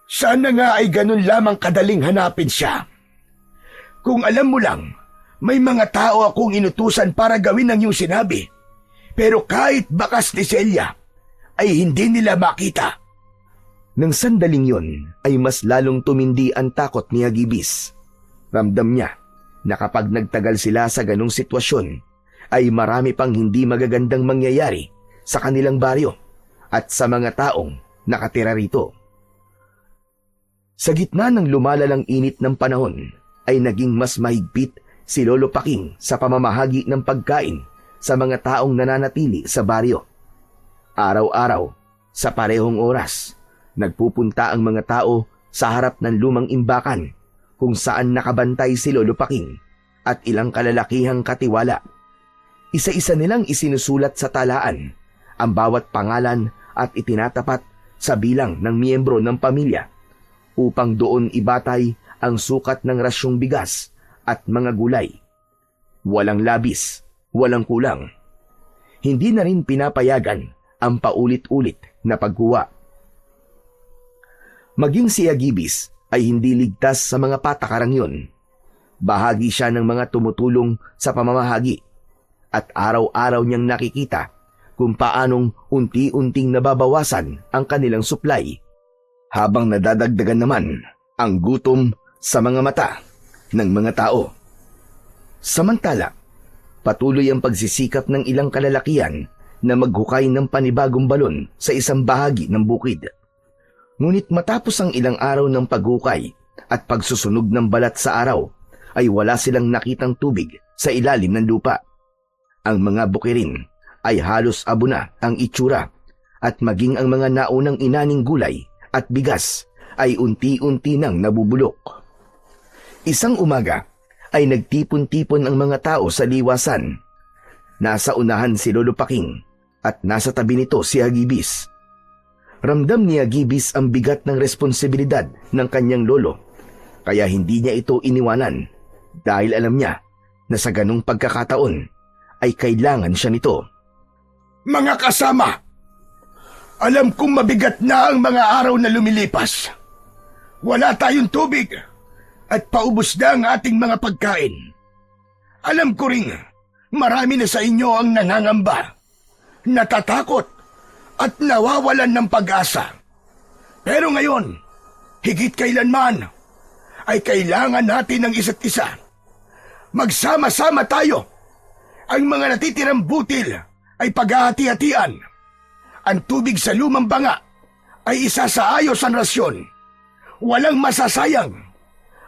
Sana nga ay ganun lamang kadaling hanapin siya. Kung alam mo lang, may mga tao akong inutusan para gawin ang iyong sinabi. Pero kahit bakas ni Celia, ay hindi nila makita. Nang sandaling yon ay mas lalong tumindi ang takot ni Hagibis. Ramdam niya na kapag nagtagal sila sa ganong sitwasyon, ay marami pang hindi magagandang mangyayari sa kanilang baryo at sa mga taong nakatira rito. Sa gitna ng lumalalang init ng panahon, ay naging mas mahigpit si Lolo Paking sa pamamahagi ng pagkain sa mga taong nananatili sa baryo. Araw-araw, sa parehong oras, nagpupunta ang mga tao sa harap ng lumang imbakan kung saan nakabantay si Lolo Paking at ilang kalalakihang katiwala. Isa-isa nilang isinusulat sa talaan ang bawat pangalan at itinatapat sa bilang ng miyembro ng pamilya upang doon ibatay ang sukat ng rasyong bigas at mga gulay. Walang labis, walang kulang. Hindi na rin pinapayagan ang paulit-ulit na pagkuha. Maging si Hagibis ay hindi ligtas sa mga patakarang yun. Bahagi siya ng mga tumutulong sa pamamahagi at araw-araw niyang nakikita kung paanong unti-unting nababawasan ang kanilang supply habang nadadagdagan naman ang gutom sa mga mata ng mga tao. Samantala, patuloy ang pagsisikap ng ilang kalalakihan na maghukay ng panibagong balon sa isang bahagi ng bukid. Ngunit matapos ang ilang araw ng paghukay at pagsusunog ng balat sa araw, ay wala silang nakitang tubig sa ilalim ng lupa. Ang mga bukirin ay halos abo na ang itsura at maging ang mga naunang inaning gulay at bigas ay unti-unti nang nabubulok. Isang umaga ay nagtipon-tipon ang mga tao sa liwasan. Nasa unahan si Lolo Paking at nasa tabi nito si Hagibis. Ramdam ni Hagibis ang bigat ng responsibilidad ng kanyang lolo, kaya hindi niya ito iniwanan dahil alam niya na sa ganung pagkakataon ay kailangan siya nito. Mga kasama, alam kong mabigat na ang mga araw na lumilipas. Wala tayong tubig at paubos na ang ating mga pagkain. Alam ko ring marami na sa inyo ang nangangamba, natatakot at nawawalan ng pag-asa. Pero ngayon, higit kailanman, ay kailangan natin ng isa't isa. Magsama-sama tayo. Ang mga natitirang butil ay paghahati-hatian. Ang tubig sa lumang banga ay isa sa ayos ang rasyon. Walang masasayang.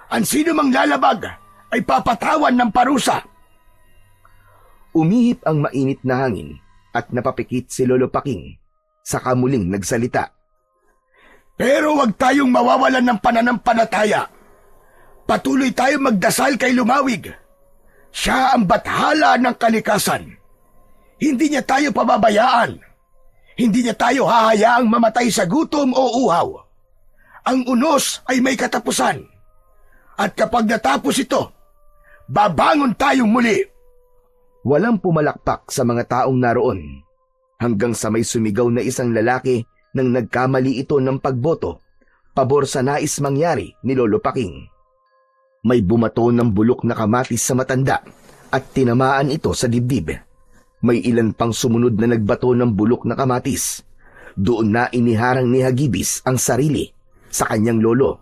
Ang sino mang lalabag ay papatawan ng parusa. Umihip ang mainit na hangin at napapikit si Lolo Paking. Saka muling nagsalita. Pero wag tayong mawawalan ng pananampalataya. Patuloy tayong magdasal kay Lumawig. Siya ang bathala ng kalikasan. Hindi niya tayo pababayaan. Hindi niya tayo hahayaang mamatay sa gutom o uhaw. Ang unos ay may katapusan. At kapag natapos ito, babangon tayong muli. Walang pumalakpak sa mga taong naroon hanggang sa may sumigaw na isang lalaki nang nagkamali ito ng pagboto pabor sa nais mangyari ni Lolo Paking. May bumato ng bulok na kamatis sa matanda at tinamaan ito sa dibdib. May ilan pang sumunod na nagbato ng bulok na kamatis. Doon na iniharang ni Hagibis ang sarili sa kanyang lolo.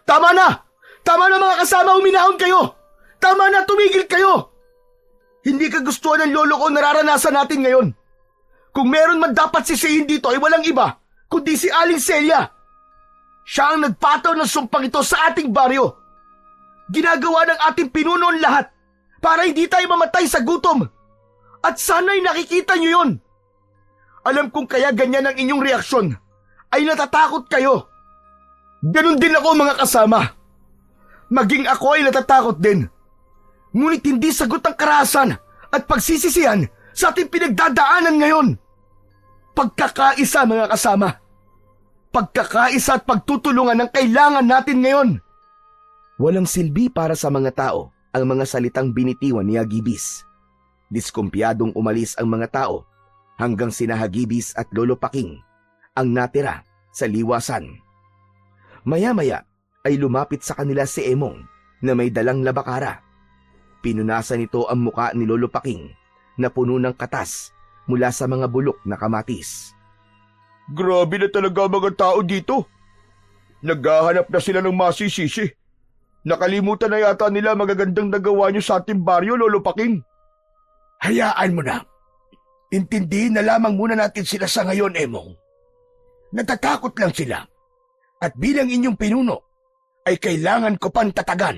Tama na! Tama na mga kasama, uminahon kayo! Tama na, tumigil kayo! Hindi kagustuhan ng lolo ko nararanasan natin ngayon. Kung meron man dapat sisihin dito ay walang iba, kundi si Aling Celia. Siya ang nagpataw ng sumpang ito sa ating baryo. Ginagawa ng ating pinuno ang lahat para hindi tayo mamatay sa gutom. At sana'y nakikita niyo yon. Alam kong kaya ganyan ang inyong reaksyon ay natatakot kayo. Ganon din ako mga kasama. Maging ako ay natatakot din. Ngunit hindi sagot ang karahasan at pagsisisihan sa ating pinagdadaanan ngayon. Pagkakaisa mga kasama. Pagkakaisa at pagtutulungan ang kailangan natin ngayon. Walang silbi para sa mga tao ang mga salitang binitiwan ni Hagibis. Diskumpiyadong umalis ang mga tao hanggang sina Hagibis at Lolo Paking ang natira sa liwasan. Maya-maya ay lumapit sa kanila si Emong na may dalang labakara. Pinunasan nito ang muka ni Lolo Paking na puno ng katas mula sa mga bulok na kamatis. Grabe na talaga mga tao dito. Naghahanap na sila ng masisisi. Nakalimutan na yata nila magagandang nagawa niyo sa ating baryo, Lolo Paking. Hayaan mo na. Intindihin na lamang muna natin sila sa ngayon, Emong. Natatakot lang sila. At bilang inyong pinuno, ay kailangan ko pang tatagan.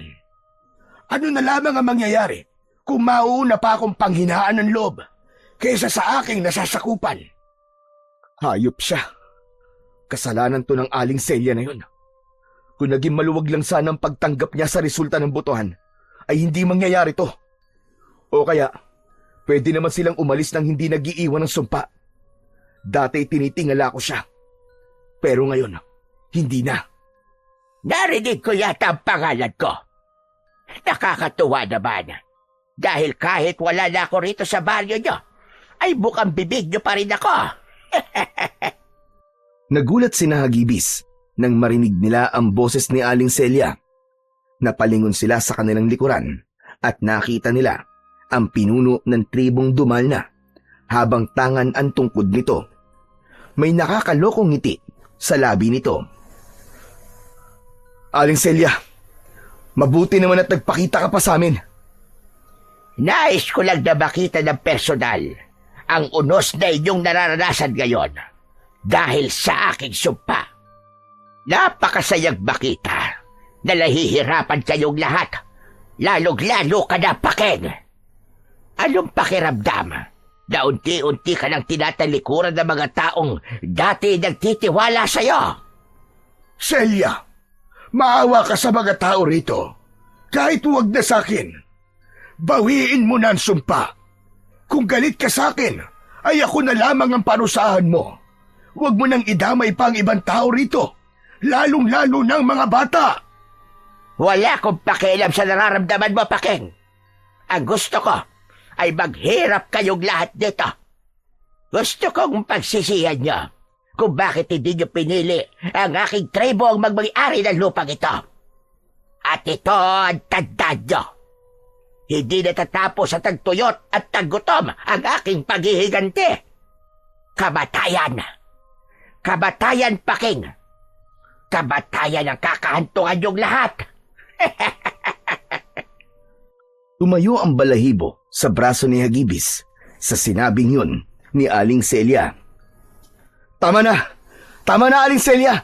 Ano na lamang ang mangyayari kung mauuna pa akong panghinaan ng loob kaysa sa aking nasasakupan? Hayop siya. Kasalanan to ng Aling Celia na yun. Kung naging maluwag lang sana ang pagtanggap niya sa resulta ng botohan, ay hindi mangyayari to. O kaya, pwede naman silang umalis nang hindi nag-iiwan ng sumpa. Dati tinitingala ko siya. Pero ngayon, hindi na. Narinig ko yata ang pangalan ko. Nakakatuwa naman. Dahil kahit wala na ako rito sa baryo nyo, ay bukang bibig nyo pa rin ako. Nagulat sina Hagibis nang marinig nila ang boses ni Aling Celia. Napalingon sila sa kanilang likuran at nakita nila ang pinuno ng tribong Dumalna habang tangan ang tungkod nito. May nakakalokong ngiti sa labi nito. Aling Celia, mabuti naman at nagpakita ka pa sa amin. Nais ko lang na makita ng personal ang unos na inyong nararanasan ngayon dahil sa aking sumpa. Napakasayang makita na nahihirapan kayong lahat, lalong-lalo ka na, Paking. Anong pakiramdam na unti-unti ka nang tinatalikuran ng mga taong dati nagtitiwala sa'yo? Celia, maawa ka sa mga tao rito. Kahit huwag na sakin. Bawiin mo na ang sumpa. Kung galit ka sa akin, ay ako na lamang ang parusahan mo. Huwag mo nang idamay pa ang ibang tao rito, lalong-lalo ng mga bata. Wala akong pakialam sa nararamdaman mo, Paking. Ang gusto ko ay maghirap kayong lahat dito. Gusto kong pagsisihan nyo kung bakit hindi nyo pinili ang aking tribo ang magmay-ari ng lupang ito. At ito ang tandaan nyo. Hindi natatapos sa tagtuyot at taggutom ang aking paghihiganti. Kamatayan. Kamatayan, Paking. Kamatayan ang kakahantungan yung lahat. Tumayo ang balahibo sa braso ni Hagibis sa sinabing yun ni Aling Celia. Tama na! Tama na, Aling Celia!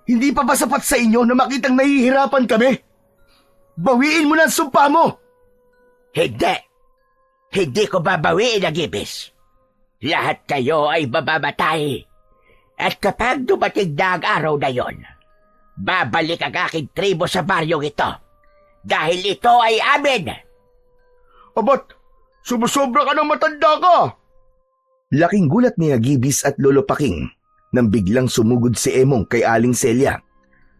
Hindi pa ba sapat sa inyo na makitang nahihirapan kami? Bawiin mo na ang sumpa mo! Hindi. Hindi ko babawiin ang ibis. Lahat kayo ay mababatay. At kapag dumating na ang araw na yon, babalik ang aking tribo sa baryong ito dahil ito ay amin. Abat, sumusobra ka ng matanda ka. Laking gulat ni Hagibis at Lolo Paking nang biglang sumugod si Emong kay Aling Celia.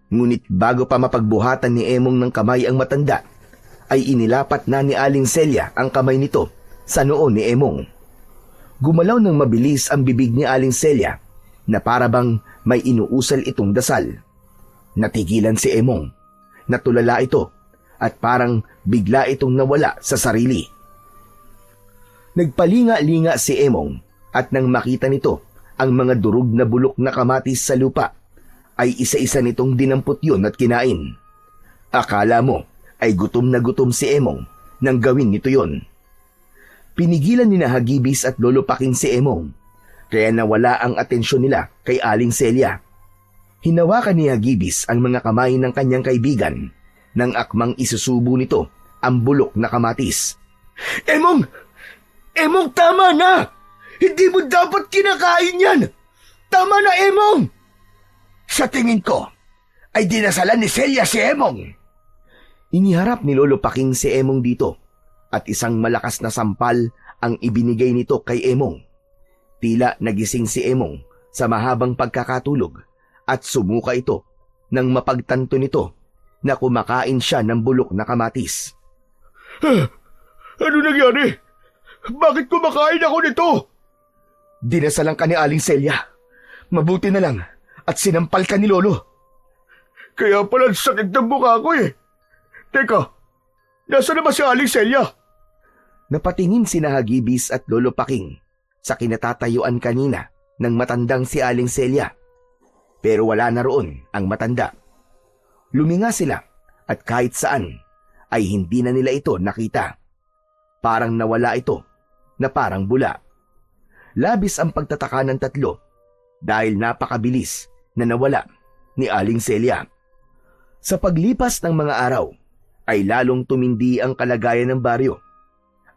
Ngunit bago pa mapagbuhatan ni Emong ng kamay ang matanda, ay inilapat na ni Aling Celia ang kamay nito sa noo ni Emong. Gumalaw ng mabilis ang bibig ni Aling Celia na parabang may inuusal itong dasal. Natigilan si Emong, natulala ito at parang bigla itong nawala sa sarili. Nagpalinga-linga si Emong at nang makita nito ang mga durog na bulok na kamatis sa lupa, ay isa-isa nitong dinampot yun at kinain. Akala mo ay gutom na gutom si Emong nang gawin nito yon. Pinigilan ni na Hagibis at Lolo Paking si Emong, kaya nawala ang atensyon nila kay Aling Celia. Hinawakan ni Hagibis ang mga kamay ng kanyang kaibigan nang akmang isusubo nito ang bulok na kamatis. Emong! Emong, tama na! Hindi mo dapat kinakain yan! Tama na, Emong! Sa tingin ko, ay dinasalan ni Celia si Emong. Iniharap ni Lolo Paking si Emong dito at isang malakas na sampal ang ibinigay nito kay Emong. Tila nagising si Emong sa mahabang pagkakatulog at sumuka ito nang mapagtanto nito na kumakain siya ng bulok na kamatis. Ano nangyari? Bakit kumakain ako nito? Dinasalan ka ni Aling Celia. Mabuti na lang at sinampal ka ni Lolo. Kaya pala sakit ng mukha ko eh. Teka, nasa na ba si Aling Celia? Napatingin si Hagibis at Lolo Paking sa kinatatayuan kanina ng matandang si Aling Celia. Pero wala na roon ang matanda. Luminga sila at kahit saan ay hindi na nila ito nakita. Parang nawala ito na parang bula. Labis ang pagtataka ng tatlo dahil napakabilis na nawala ni Aling Celia. Sa paglipas ng mga araw ay lalong tumindi ang kalagayan ng baryo.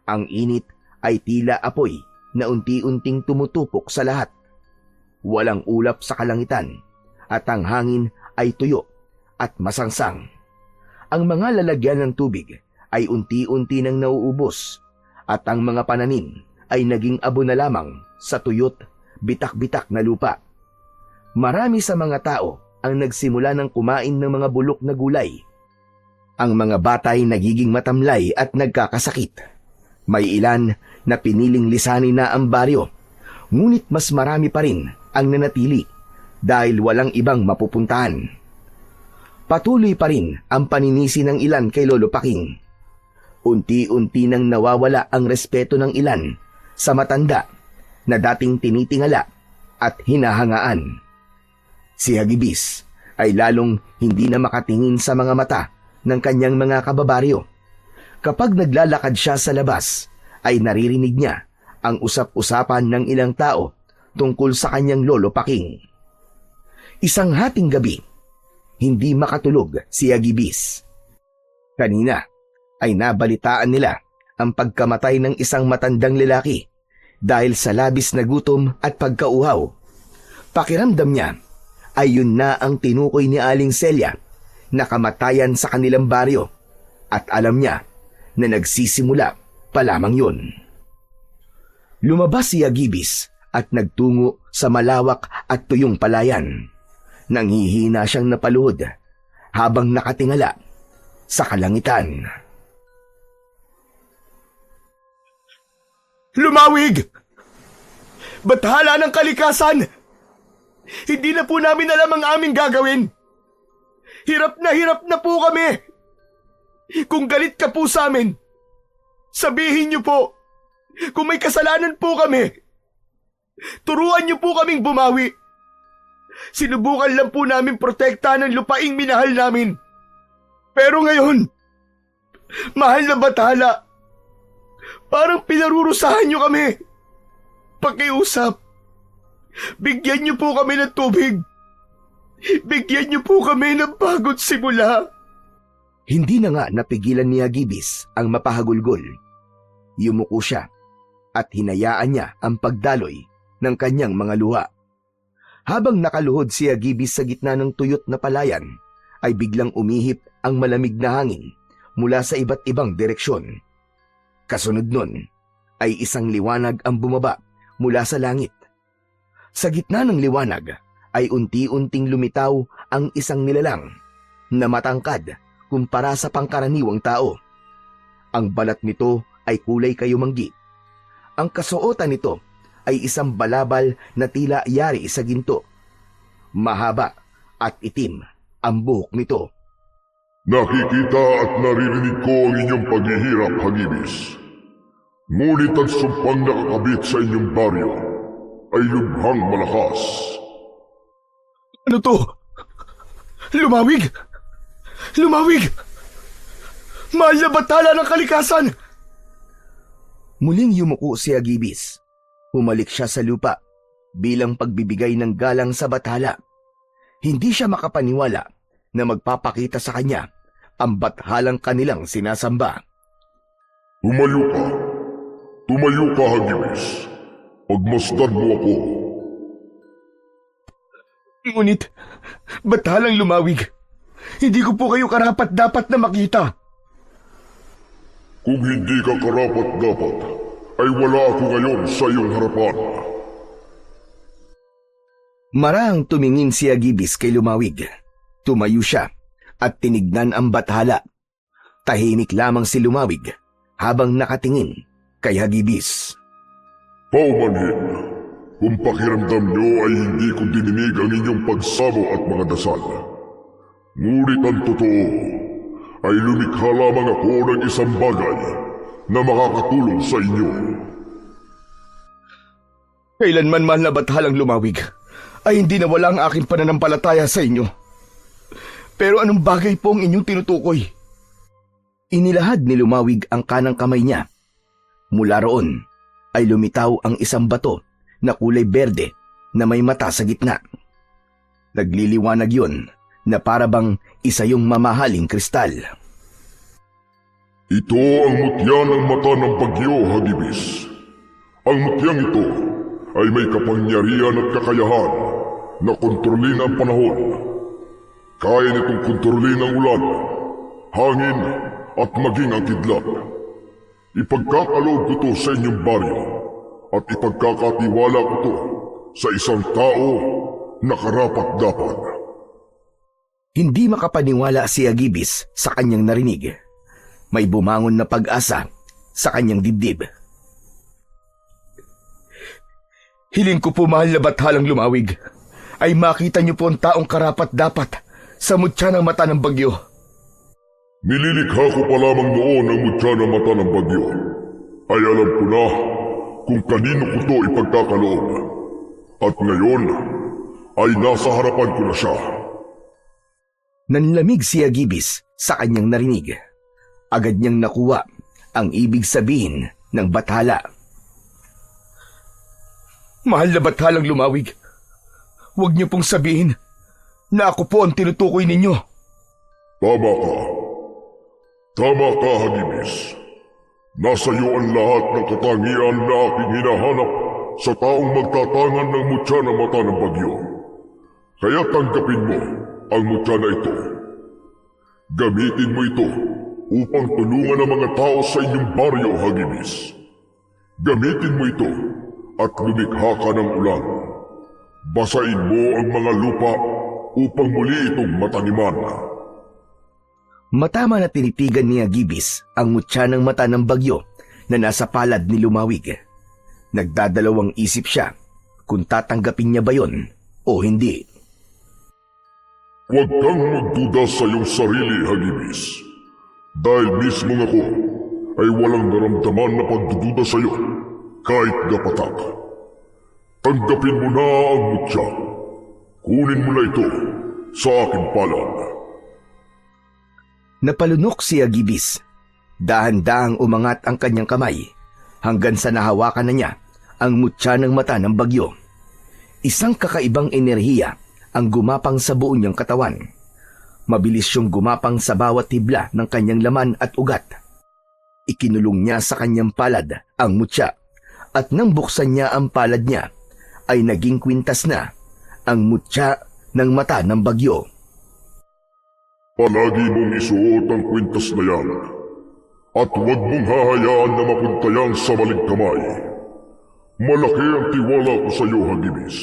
Ang init ay tila apoy na unti-unting tumutupok sa lahat. Walang ulap sa kalangitan at ang hangin ay tuyo at masangsang. Ang mga lalagyan ng tubig ay unti-unti nang nauubos at ang mga pananim ay naging abo na lamang sa tuyot, bitak-bitak na lupa. Marami sa mga tao ang nagsimula ng kumain ng mga bulok na gulay. Ang mga bata ay nagiging matamlay at nagkakasakit. May ilan na piniling lisanin na ang baryo, ngunit mas marami pa rin ang nanatili dahil walang ibang mapupuntahan. Patuloy pa rin ang paninisi ng ilan kay Lolo Paking. Unti-unti nang nawawala ang respeto ng ilan sa matanda na dating tinitingala at hinahangaan. Si Hagibis ay lalong hindi na makatingin sa mga mata ng kanyang mga kababaryo. Kapag naglalakad siya sa labas, ay naririnig niya ang usap-usapan ng ilang tao tungkol sa kanyang Lolo Paking. Isang hating gabi, hindi makatulog si Hagibis. Kanina ay nabalitaan nila ang pagkamatay ng isang matandang lalaki dahil sa labis na gutom at pagkauhaw. Pakiramdam niya ay yun na ang tinukoy ni Aling Celia na kamatayan sa kanilang baryo at alam niya na nagsisimula pa lamang yun. Lumabas si Hagibis at nagtungo sa malawak at tuyong palayan. Nanghihina siyang napaluhod habang nakatingala sa kalangitan. Lumawig! Bathala ng kalikasan! Hindi na po namin alam ang aming gagawin. Hirap na po kami. Kung galit ka po sa amin, sabihin niyo po. Kung may kasalanan po kami, turuan niyo po kaming bumawi. Sinubukan lang po namin protektahan ng lupaing minahal namin. Pero ngayon, mahal na bathala, parang pinarurusahan niyo kami. Pakiusap, bigyan niyo po kami ng tubig. Bigyan niyo po kami ng bagong simula. Hindi na nga napigilan ni Hagibis ang mapahagulgol. Yumuko siya at hinayaan niya ang pagdaloy ng kanyang mga luha. Habang nakaluhod si Hagibis sa gitna ng tuyot na palayan, ay biglang umihip ang malamig na hangin mula sa iba't ibang direksyon. Kasunod nun ay isang liwanag ang bumaba mula sa langit. Sa gitna ng liwanag ay unti-unting lumitaw ang isang nilalang na matangkad kumpara sa pangkaraniwang tao. Ang balat nito ay kulay kayumanggi. Ang kasuotan nito ay isang balabal na tila yari sa ginto. Mahaba at itim ang buhok nito. Nakikita at naririnig ko ang inyong paghihirap, Hagibis. Ngunit ang sumpang nakakabit sa inyong baryo ay lubhang malakas. Ano to? Lumawig! Lumawig! Mahal na batala ng kalikasan! Muling yumuko si Hagibis. Humalik siya sa lupa bilang pagbibigay ng galang sa bathala. Hindi siya makapaniwala na magpapakita sa kanya ang bathalang kanilang sinasamba. Tumayo ka. Tumayo ka, Hagibis. Pagmasdan mo ako. Ngunit, bathalang Lumawig, hindi ko po kayo karapat-dapat na makita. Kung hindi ka karapat-dapat, ay wala ako ngayon sa iyong harapan. Marahang tumingin si Hagibis kay Lumawig. Tumayo siya at tinignan ang bathala. Tahimik lamang si Lumawig habang nakatingin kay Hagibis. Paumanhin, kung pakiramdam nyo ay hindi ko dininig ang inyong pagsamo at mga dasal. Ngunit ang totoo ay lumikha lamang ako ng isang bagay na makakatulong sa inyo. Kailanman mahal na bathalang Lumawig, ay hindi nawala ang aking pananampalataya sa inyo. Pero anong bagay po ang inyong tinutukoy? Inilahad ni Lumawig ang kanang kamay niya. Mula roon ay lumitaw ang isang bato na kulay berde na may mata sa gitna. Nagliliwanag yun na parabang isa yung mamahaling kristal. Ito ang mutya ng mata ng bagyo, Hagibis. Ang mutyang ito ay may kapangyarihan at kakayahan na kontrolin ang panahon. Kaya nitong kontrolin ang ulan, hangin at maging ang kidlat. Ipagkakaloob ko to sa inyong baryo at ipagkakatiwala ko to sa isang tao na karapat-dapat. Hindi makapaniwala si Hagibis sa kanyang narinig. May bumangon na pag-asa sa kanyang dibdib. Hiling ko po mahal na bathalang Lumawig, ay makita niyo po ang taong karapat-dapat sa mutya ng mata ng bagyo. Nililikha ko pa lamang noon ang mutya ng mata ng bagyo. Ay alam ko na kung kanino ko to ipagkakaloob. At ngayon ay nasa harapan ko na siya. Nanlamig si Hagibis sa kanyang narinig. Agad niyang nakuha ang ibig sabihin ng bathala. Mahal na bathalang Lumawig, huwag niyo pong sabihin na ako po ang tinutukoy ninyo. Tama ka. Tama ka, Hagibis. Nasa iyo ang lahat ng katangian na aking hinahanap sa taong magtatangan ng mutya ng mata ng bagyo. Kaya tanggapin mo ang mutya na ito. Gamitin mo ito upang tulungan ang mga tao sa inyong baryo, Hagibis. Gamitin mo ito at lumikha ka ng ulan. Basain mo ang mga lupa upang muli itong mataniman. Matama na tinitigan ni Hagibis ang mutya ng mata ng bagyo na nasa palad ni Lumawig. Nagdadalawang isip siya kung tatanggapin niya ba yon o hindi. Huwag kang magduda sa iyong sarili, Hagibis. Dahil mismo ako ay walang naramdaman na pagdududa sa iyo kahit gapatak. Tanggapin mo na ang mutya. Kunin mo na ito sa aking palad. Napalunok si Hagibis. Dahan-dahang umangat ang kanyang kamay hanggang sa nahawakan na niya ang mutya ng mata ng bagyo. Isang kakaibang enerhiya ang gumapang sa buo niyang katawan. Mabilis siyang gumapang sa bawat hibla ng kanyang laman at ugat. Ikinulong niya sa kanyang palad ang mutya at nang buksan niya ang palad niya ay naging kwintas na ang mutya ng mata ng bagyo. Palagi mong isuot ang kwintas na yan at huwag mong hahayaan na mapunta yan sa maling kamay. Malaki ang tiwala ko sa iyo, Hagibis.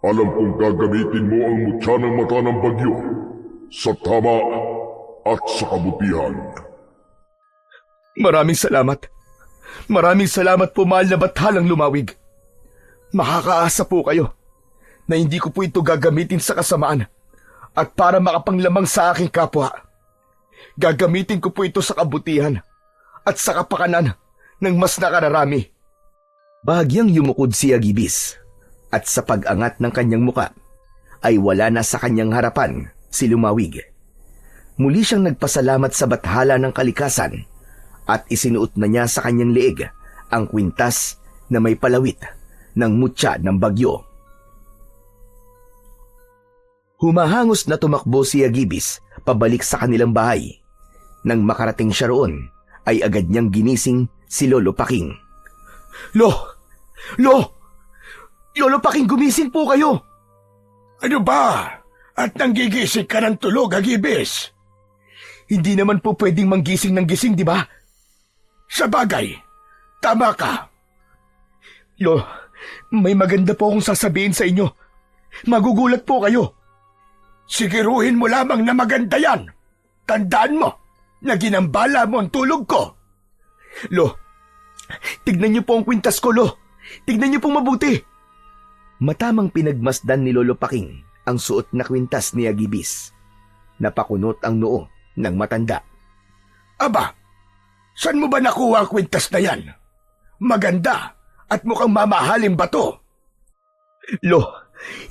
Alam kong gagamitin mo ang mutya ng mata ng bagyo sa tama at sa kabutihan. Maraming salamat. Maraming salamat po, mahal na Bathalang Lumawig. Makakaasa po kayo na hindi ko po ito gagamitin sa kasamaan at para makapanglamang sa aking kapwa. Gagamitin ko po ito sa kabutihan at sa kapakanan ng mas nakararami. Bahagyang yumukod si Hagibis at sa pag-angat ng kanyang muka ay wala na sa kanyang harapan si Lumawig. Muli siyang nagpasalamat sa bathala ng kalikasan at isinuot na niya sa kanyang leeg ang kwintas na may palawit ng mutya ng bagyo. Humahangos na tumakbo si Hagibis pabalik sa kanilang bahay. Nang makarating siya roon, ay agad niyang ginising si Lolo Paking. Lolo Paking, gumising po kayo! Ano ba? At nanggigising ka ng tulog, Hagibis? Hindi naman po pwedeng manggising ng gising, di ba? Sa bagay, tama ka. May maganda po akong sasabihin sa inyo. Magugulat po kayo. Siguruhin mo lamang na maganda yan. Tandaan mo na ginambala mo ang tulog ko. Tignan niyo po ang kwintas ko, Tignan niyo pong mabuti. Matamang pinagmasdan ni Lolo Paking ang suot na kwintas ni Hagibis. Napakunot ang noo ng matanda. Aba, saan mo ba nakuha ang kwintas na yan? Maganda at mukhang mamahalin ba to?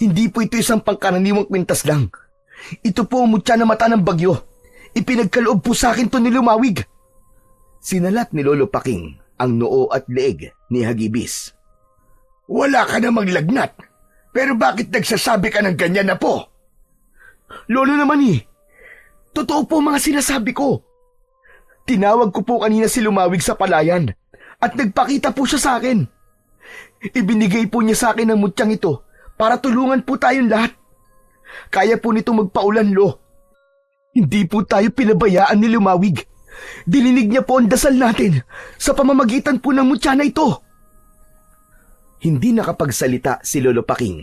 Hindi po ito isang pangkaraniwang kwintas lang. Ito po ang mutya na mata ng bagyo. Ipinagkaloob po sa akin to ni Lumawig. Sinalat ni Lolo Paking ang noo at leeg ni Hagibis. Wala ka namang lagnat, pero bakit nagsasabi ka ng ganyan na po? Lolo naman totoo po mga sinasabi ko. Tinawag ko po kanina si Lumawig sa palayan at nagpakita po siya sa akin. Ibinigay po niya sa akin ang mutyang ito para tulungan po tayong lahat. Kaya po nito magpaulan, Hindi po tayo pinabayaan ni Lumawig. Dilinig niya po ang dasal natin sa pamamagitan po ng mutya na ito. Hindi nakapagsalita si Lolo Paking.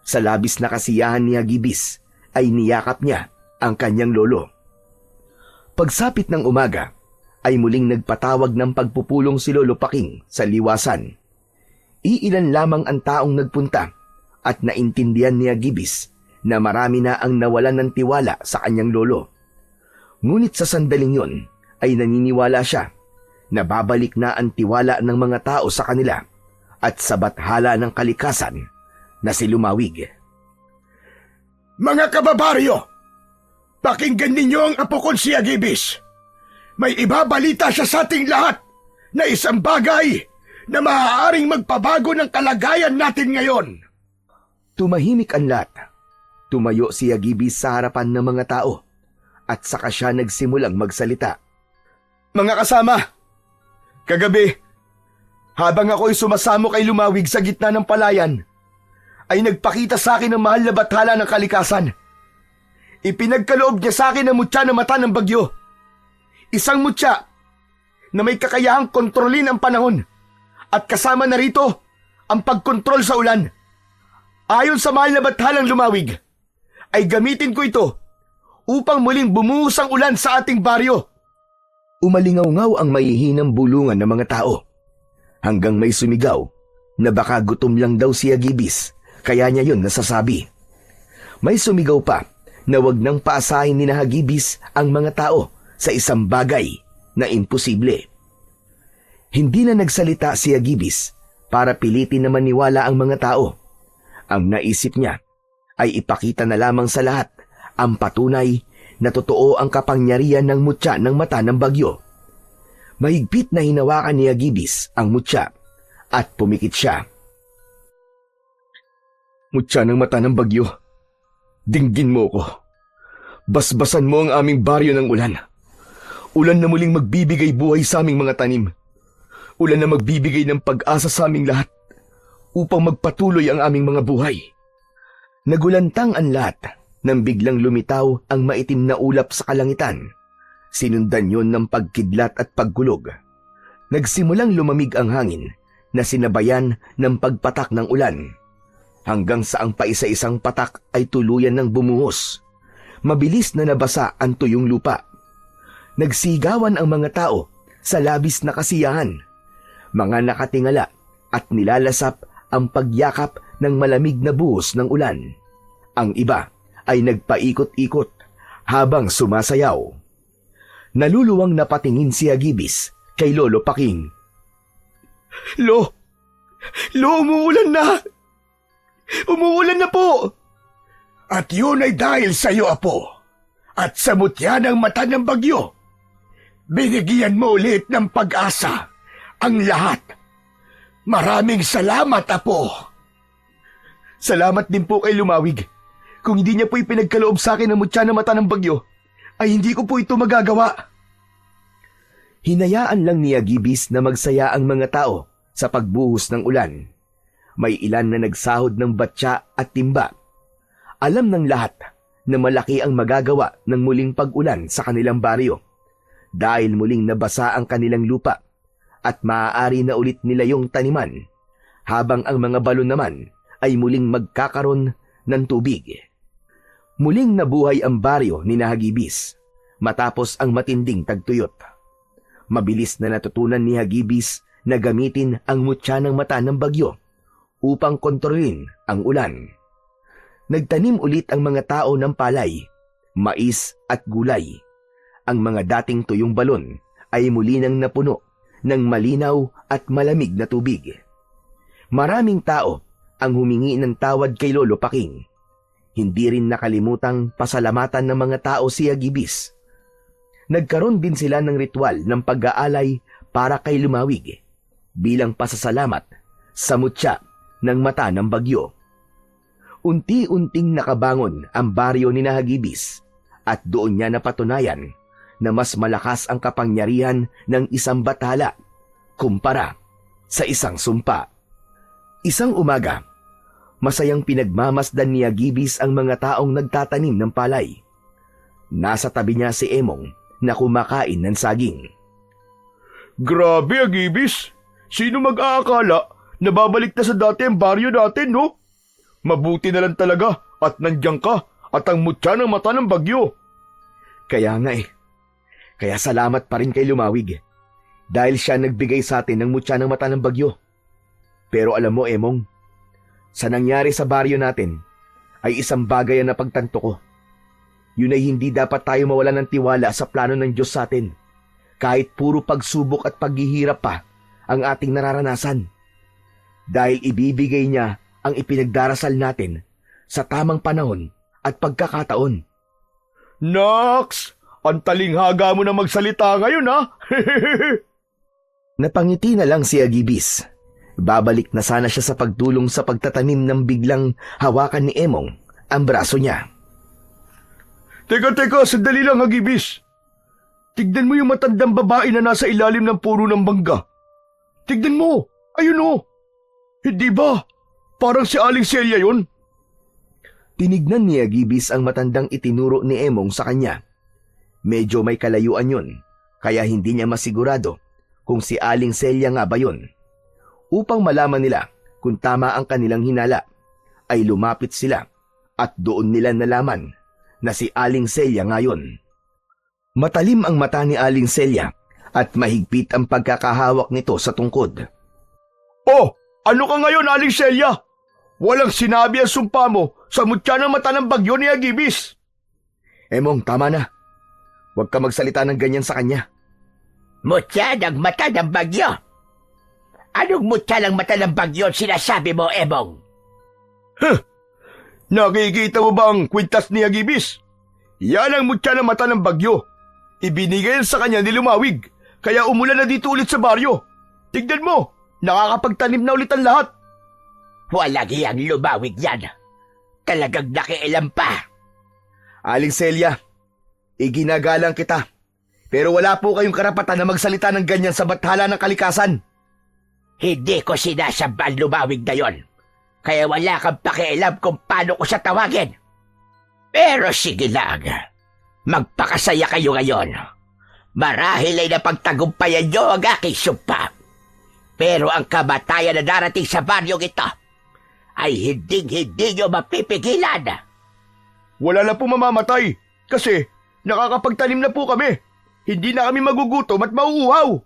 Sa labis na kasiyahan ni Hagibis ay niyakap niya ang kanyang lolo. Pagsapit ng umaga ay muling nagpatawag ng pagpupulong si Lolo Paking sa liwasan. Iilan lamang ang taong nagpunta at naintindihan ni Hagibis na marami na ang nawalan ng tiwala sa kanyang lolo. Ngunit sa sandaling yon ay naniniwala siya na babalik na ang tiwala ng mga tao sa kanila at sa bathala ng kalikasan na si Lumawig. Mga kababaryo, pakinggan ninyo ang apo kong si Hagibis. May ibabalita siya sa ating lahat na isang bagay na maaaring magpabago ng kalagayan natin ngayon. Tumahimik ang lahat. Tumayo si Hagibis sa harapan ng mga tao at saka siya nagsimulang magsalita. Mga kasama, kagabi, habang ako'y sumasamo kay Lumawig sa gitna ng palayan, ay nagpakita sa akin ang mahal na bathala ng kalikasan. Ipinagkaloob niya sa akin ang mutya na mata ng bagyo. Isang mutya na may kakayahang kontrolin ang panahon at kasama na rito ang pagkontrol sa ulan. Ayon sa mahal na bathalang Lumawig, ay gamitin ko ito upang muling bumuhos ang ulan sa ating baryo. Umalingaw-ngaw ang mahihinang bulungan ng mga tao. Hanggang may sumigaw na baka gutom lang daw si Hagibis, kaya niya yun nasasabi. May sumigaw pa na wag nang paasahin ni na Hagibis ang mga tao sa isang bagay na imposible. Hindi na nagsalita si Hagibis para pilitin na maniwala ang mga tao. Ang naisip niya ay ipakita na lamang sa lahat ang patunay na totoo ang kapangyarihan ng mutya ng mata ng bagyo. Mahigpit na hinawakan ni Hagibis ang mutya at pumikit siya. Mutya ng mata ng bagyo, dinggin mo ko. Basbasan mo ang aming baryo ng ulan. Ulan na muling magbibigay buhay sa aming mga tanim. Ulan na magbibigay ng pag-asa sa aming lahat upang magpatuloy ang aming mga buhay. Nagulantang ang lahat Nang biglang lumitaw ang maitim na ulap sa kalangitan, sinundan yon ng pagkidlat at pagkulog. Nagsimulang lumamig ang hangin na sinabayan ng pagpatak ng ulan, hanggang sa ang paisa-isang patak ay tuluyan ng bumuhos. Mabilis na nabasa ang tuyong lupa. Nagsigawan ang mga tao sa labis na kasiyahan. Mga nakatingala at nilalasap ang pagyakap ng malamig na buhos ng ulan. Ang iba ay nagpaikot-ikot habang sumasayaw. Naluluwang napatingin si Agibis kay Lolo Paking. Lo, umuulan na! Umuulan na po! At yun ay dahil sa iyo, Apo, at sa mutya ng mata ng bagyo. Binigyan mo ulit ng pag-asa ang lahat. Maraming salamat, Apo. Salamat din po kay Lumawig. Kung hindi niya po ipinagkaloob sa akin ang mutya ng mata ng bagyo, ay hindi ko po ito magagawa. Hinayaan lang ni Agibis na magsaya ang mga tao sa pagbuhos ng ulan. May ilan na nagsahod ng batya at timba. Alam ng lahat na malaki ang magagawa ng muling pag-ulan sa kanilang baryo dahil muling nabasa ang kanilang lupa at maaari na ulit nila yung taniman habang ang mga balon naman ay muling magkakaroon ng tubig. Muling nabuhay ang baryo ni Hagibis matapos ang matinding tagtuyot. Mabilis na natutunan ni Hagibis na gamitin ang mutya ng mata ng bagyo upang kontrolin ang ulan. Nagtanim ulit ang mga tao ng palay, mais at gulay. Ang mga dating tuyong balon ay muli nang napuno ng malinaw at malamig na tubig. Maraming tao ang humingi ng tawad kay Lolo Paking. Hindi rin nakalimutang pasalamatan ng mga tao si Agibis. Nagkaroon din sila ng ritual ng pag-aalay para kay Lumawig bilang pasasalamat sa mutya ng mata ng bagyo. Unti-unting nakabangon ang baryo ni Hagibis at doon niya napatunayan na mas malakas ang kapangyarihan ng isang bathala kumpara sa isang sumpa. Isang umaga, masayang pinagmamasdan ni Agibis ang mga taong nagtatanim ng palay. Nasa tabi niya si Emong na kumakain ng saging. Grabe, Agibis! Sino mag-aakala na babalik na sa dati ang baryo natin, no? Mabuti na lang talaga at nandiyan ka at ang mutya ng mata ng bagyo. Kaya nga Kaya salamat pa rin kay Lumawig dahil siya nagbigay sa atin ng mutya ng mata ng bagyo. Pero alam mo, Emong, sa nangyari sa baryo natin ay isang bagay ang napagtanto ko. Yun ay hindi dapat tayo mawalan ng tiwala sa plano ng Diyos sa atin kahit puro pagsubok at paghihirap pa ang ating nararanasan. Dahil ibibigay niya ang ipinagdarasal natin sa tamang panahon at pagkakataon. Nox! Ang talinghaga mo na magsalita ngayon, ha? Napangiti na lang si Agibis. Babalik na sana siya sa pagtulong sa pagtatanim ng biglang hawakan ni Emong ang braso niya. Teka, sandali lang, Agibis. Tignan mo yung matandang babae na nasa ilalim ng puno ng bangga. Tignan mo, ayun o. Hindi ba? Parang si Aling Celia yun. Tinignan ni Agibis ang matandang itinuro ni Emong sa kanya. Medyo may kalayuan yun, kaya hindi niya masigurado kung si Aling Celia nga ba yun. Upang malaman nila kung tama ang kanilang hinala, ay lumapit sila at doon nila nalaman na si Aling Celia nga yun. Matalim ang mata ni Aling Celia at mahigpit ang pagkakahawak nito sa tungkod. Oh, ano ka ngayon, Aling Celia? Walang sinabi ang sumpa mo sa mutya ng mata ng bagyo ni Agibis. Emong, tama na. Huwag ka magsalita ng ganyan sa kanya. Mutya ng mata ng bagyo? Anong mutya ng mata ng bagyo sinasabi mo, Emong? Nakikita mo ba ang kwintas ni Agibis? Yan ang mutya ng mata ng bagyo. Ibinigay sa kanya ni Lumawig, kaya umulan na dito ulit sa baryo. Tignan mo, nakakapagtanim na ulit ang lahat. Walang iyang Lumawig yan. Talagang nakialam pa. Aling Celia, iginagalang kita. Pero wala po kayong karapatan na magsalita ng ganyan sa bathala ng kalikasan. Hindi ko sinasamba ang Lumawig na yon. Kaya wala kang pakialam kung paano ko siya tawagin. Pero sige lang, magpakasaya kayo ngayon. Marahil ay napagtagumpayan nyo ang aking sumpa. Pero ang kamatayan na darating sa baryong ito ay hinding-hindi nyo mapipigilan. Wala na po mamamatay kasi nakakapagtanim na po kami. Hindi na kami magugutom at mauuhaw.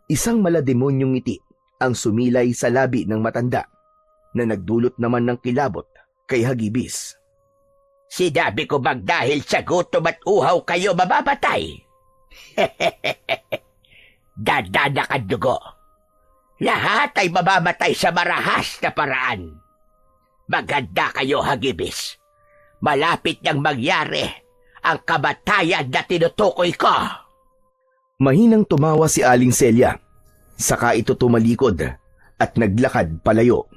Isang malademonyong ngiti ang sumilay sa labi ng matanda na nagdulot naman ng kilabot kay Hagibis. Sinabi ko bang dahil sa gutom at uhaw kayo mamamatay? Dadana ka dugo. Lahat ay mamamatay sa marahas na paraan. Maganda kayo, Hagibis. Malapit nang mangyari ang kamatayan na tinutukoy ko. Mahinang tumawa si Aling Celia. Saka ito tumalikod at naglakad palayo.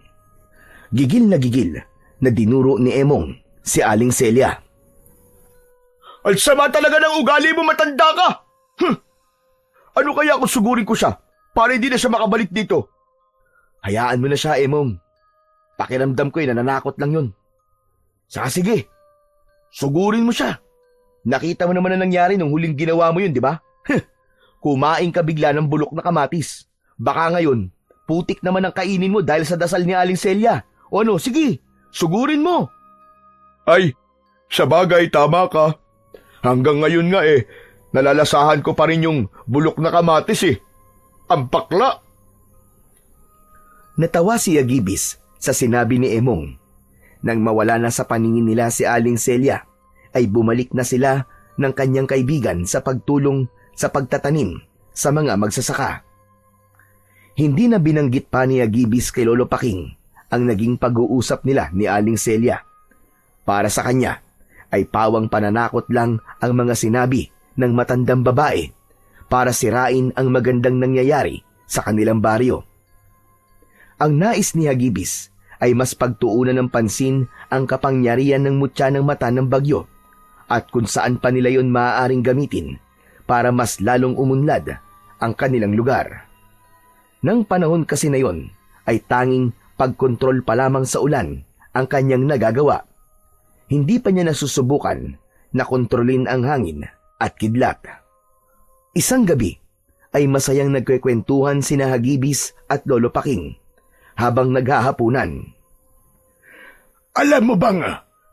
Gigil na dinuro ni Emong si Aling Celia. Ang sama talaga ng ugali mo, matanda ka! Ano kaya kung sugurin ko siya para hindi na siya makabalik dito? Hayaan mo na siya, Emong. Pakiramdam ko nananakot lang yun. Saka sige, sugurin mo siya. Nakita mo naman na nangyari nung huling ginawa mo yun, di ba? Kumain ka bigla ng bulok na kamatis. Baka ngayon, putik naman ang kainin mo dahil sa dasal ni Aling Celia. O ano, sige, sugurin mo. Ay, sa bagay, tama ka. Hanggang ngayon nga nalalasahan ko pa rin yung bulok na kamatis Ang bakla. Natawa si Hagibis sa sinabi ni Emong. Nang mawala na sa paningin nila si Aling Celia, ay bumalik na sila ng kanyang kaibigan sa pagtulong sa pagtatanim sa mga magsasaka. Hindi na binanggit pa ni Hagibis kay Lolo Paking ang naging pag-uusap nila ni Aling Celia. Para sa kanya ay pawang pananakot lang ang mga sinabi ng matandang babae para sirain ang magandang nangyayari sa kanilang baryo. Ang nais ni Hagibis ay mas pagtuunan ng pansin ang kapangyarihan ng mutya ng mata ng bagyo at kung saan pa nila yon maaaring gamitin para mas lalong umunlad ang kanilang lugar. Nang panahon kasi na yon ay tanging pagkontrol pa lamang sa ulan ang kanyang nagagawa. Hindi pa niya nasusubukan na kontrolin ang hangin at kidlat. Isang gabi ay masayang nagkwekwentuhan sina Hagibis at Lolo Paking habang naghahapunan. Alam mo bang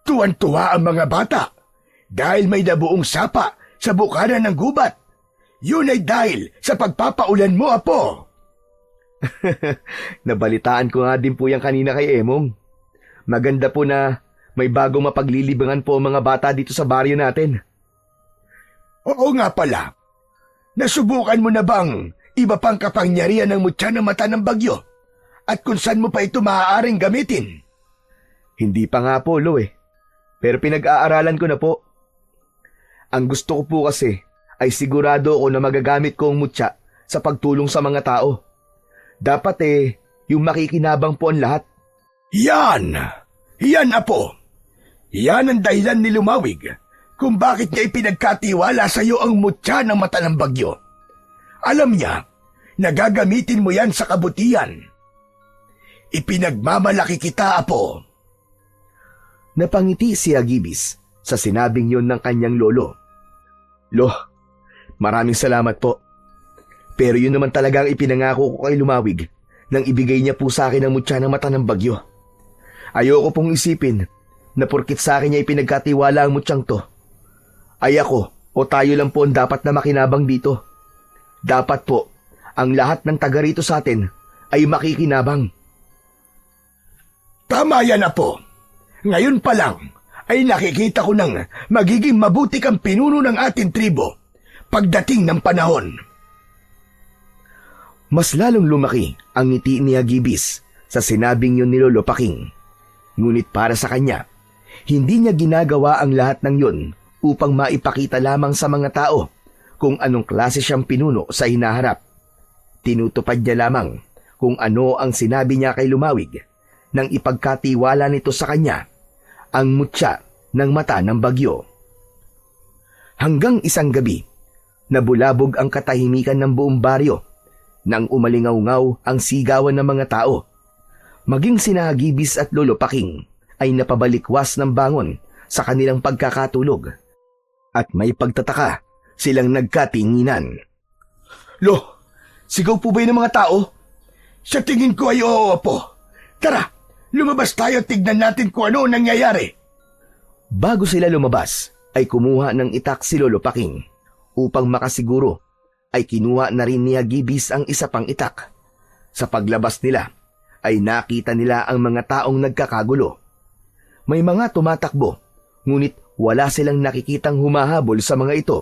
tuwan-tuwa ang mga bata dahil may nabuong sapa sa bukanan ng gubat? Yun ay dahil sa pagpapaulan mo, Apo. Nabalitaan ko nga din po yan kanina kay Emong. Maganda po na may bagong mapaglilibangan po ang mga bata dito sa baryo natin. Oo nga pala. Nasubukan mo na bang iba pang kapangyarihan ng mutya ng mata ng bagyo? At kung saan mo pa ito maaaring gamitin? Hindi pa nga po, Lo Pero pinag-aaralan ko na po. Ang gusto ko po kasi ay sigurado ako na magagamit ko ang mutya sa pagtulong sa mga tao. Dapat yung makikinabang po ang lahat. Yan! Yan, Apo! Yan ang dahilan ni Lumawig kung bakit niya ipinagkatiwala sa iyo ang mutya ng mata ng bagyo. Alam niya na gagamitin mo yan sa kabutihan. Ipinagmamalaki kita, Apo. Napangiti si Hagibis sa sinabing yon ng kanyang lolo. Lo, maraming salamat po. Pero yun naman talaga ang ipinangako ko kay Lumawig nang ibigay niya po sa akin ang mutya ng mata ng bagyo. Ayoko pong isipin na porkit sa akin niya ipinagkatiwala ang mutyang to, ay ako o tayo lang po ang dapat na makinabang dito. Dapat po, ang lahat ng taga rito sa atin ay makikinabang. Tama yan, Apo. Ngayon pa lang ay nakikita ko ng magiging mabuti kang pinuno ng ating tribo pagdating ng panahon. Mas lalong lumaki ang ngiti ni Hagibis sa sinabing yun ni Lolo Paking. Ngunit para sa kanya, hindi niya ginagawa ang lahat ng yun upang maipakita lamang sa mga tao kung anong klase siyang pinuno sa hinaharap. Tinutupad niya lamang kung ano ang sinabi niya kay Lumawig nang ipagkatiwala nito sa kanya ang mutya ng mata ng bagyo. Hanggang isang gabi, nabulabog ang katahimikan ng buong baryo nang umalingaw-ngaw ang sigawan ng mga tao. Maging sina Hagibis at Lolo Paking ay napabalikwas ng bangon sa kanilang pagkakatulog. At may pagtataka silang nagkatinginan. Lo, sigaw po ba yun ng mga tao? Sa tingin ko ay oo po. Tara, lumabas tayo at tignan natin kung ano nangyayari. Bago sila lumabas, ay kumuha ng itak si Lolo Paking. Upang makasiguro, ay kinuha na rin ni Hagibis ang isa pang itak. Sa paglabas nila, ay nakita nila ang mga taong nagkakagulo. May mga tumatakbo, ngunit wala silang nakikitang humahabol sa mga ito.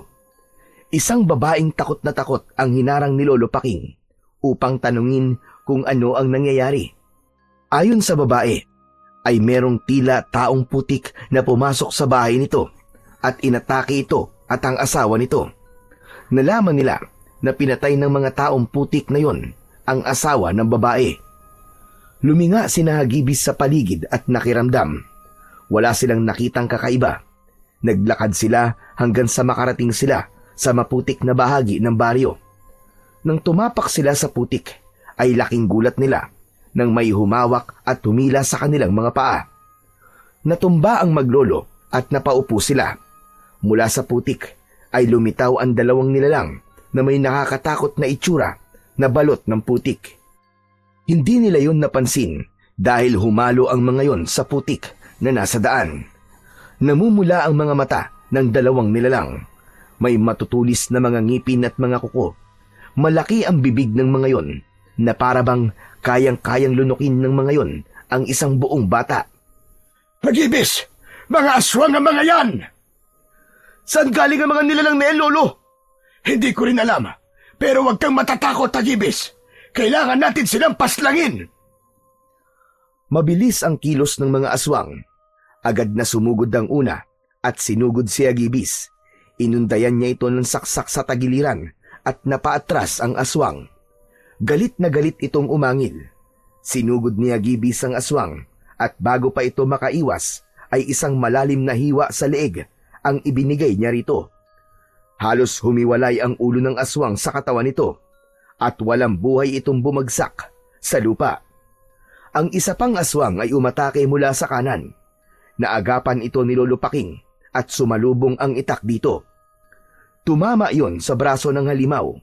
Isang babaeng takot na takot ang hinarang ni Lolo Paking upang tanungin kung ano ang nangyayari. Ayon sa babae, ay merong tila taong putik na pumasok sa bahay nito at inatake ito at ang asawa nito. Nalaman nila na pinatay ng mga taong putik na yon ang asawa ng babae. Luminga sina Hagibis sa paligid at nakiramdam. Wala silang nakitang kakaiba. Naglakad sila hanggang sa makarating sila sa maputik na bahagi ng baryo. Nang tumapak sila sa putik, ay laking gulat nila nang may humawak at humila sa kanilang mga paa. Natumba ang maglolo at napaupo sila. Mula sa putik ay lumitaw ang dalawang nilalang na may nakakatakot na itsura na balot ng putik. Hindi nila yun napansin dahil humalo ang mga yon sa putik na nasa daan. Namumula ang mga mata ng dalawang nilalang. May matutulis na mga ngipin at mga kuko. Malaki ang bibig ng mga yon na parabang kayang-kayang lunukin ng mga yon ang isang buong bata. Hagibis! Mga aswang ang mga yan! Saan galing ang mga nilalang na yan, Lolo? Hindi ko rin alam. Pero huwag kang matatakot, Hagibis. Kailangan natin silang paslangin. Mabilis ang kilos ng mga aswang. Agad na sumugod ang una at sinugod si Hagibis. Inundayan niya ito ng saksak sa tagiliran at napaatras ang aswang. Galit na galit itong umangil. Sinugod ni Hagibis ang aswang at bago pa ito makaiwas ay isang malalim na hiwa sa leeg ang ibinigay niya rito. Halos humiwalay ang ulo ng aswang sa katawan nito at walang buhay itong bumagsak sa lupa. Ang isa pang aswang ay umatake mula sa kanan. Naagapan ito ni Lolo Paking at sumalubong ang itak dito. Tumama yon sa braso ng halimaw.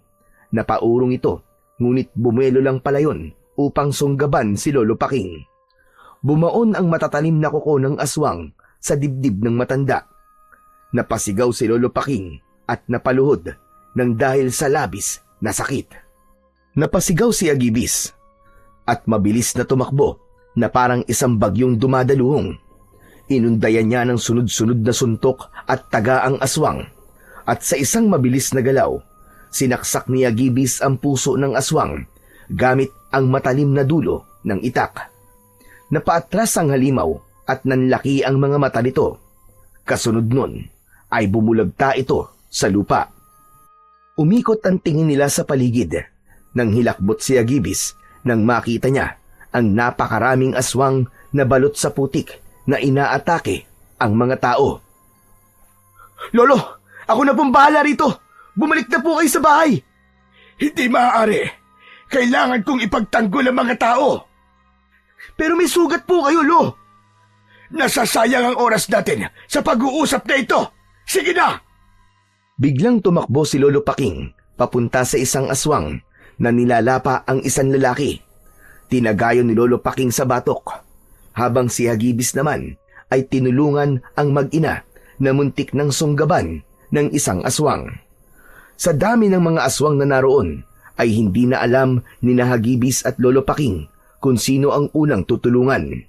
Napaurong ito, ngunit bumuelo lang pala yon upang sunggaban si Lolo Paking. Bumaon ang matatalim na kuko ng aswang sa dibdib ng matanda. Napasigaw si Lolo Paking at napaluhod ng dahil sa labis na sakit. Napasigaw si Hagibis at mabilis na tumakbo na parang isang bagyong dumadaluhong. Inundayan niya ng sunod-sunod na suntok at taga ang aswang at sa isang mabilis na galaw, sinaksak ni Hagibis ang puso ng aswang gamit ang matalim na dulo ng itak. Napaatras ang halimaw at nanlaki ang mga mata nito. Kasunod nun ay bumulagta ito sa lupa. Umikot ang tingin nila sa paligid nang hilakbot si Hagibis nang makita niya ang napakaraming aswang na balot sa putik na inaatake ang mga tao. Lolo, ako na pong bahala rito. Bumalik na po kayo sa bahay. Hindi maaari. Kailangan kong ipagtanggol ang mga tao. Pero may sugat po kayo, Lo. Nasasayang ang oras natin sa pag-uusap na ito. Sige na! Biglang tumakbo si Lolo Paking papunta sa isang aswang na nilalapa ang isang lalaki. Tinagayon ni Lolo Paking sa batok, habang si Hagibis naman ay tinulungan ang mag-ina na muntik ng sunggaban ng isang aswang. Sa dami ng mga aswang na naroon ay hindi na alam ni Hagibis at Lolo Paking kung sino ang unang tutulungan.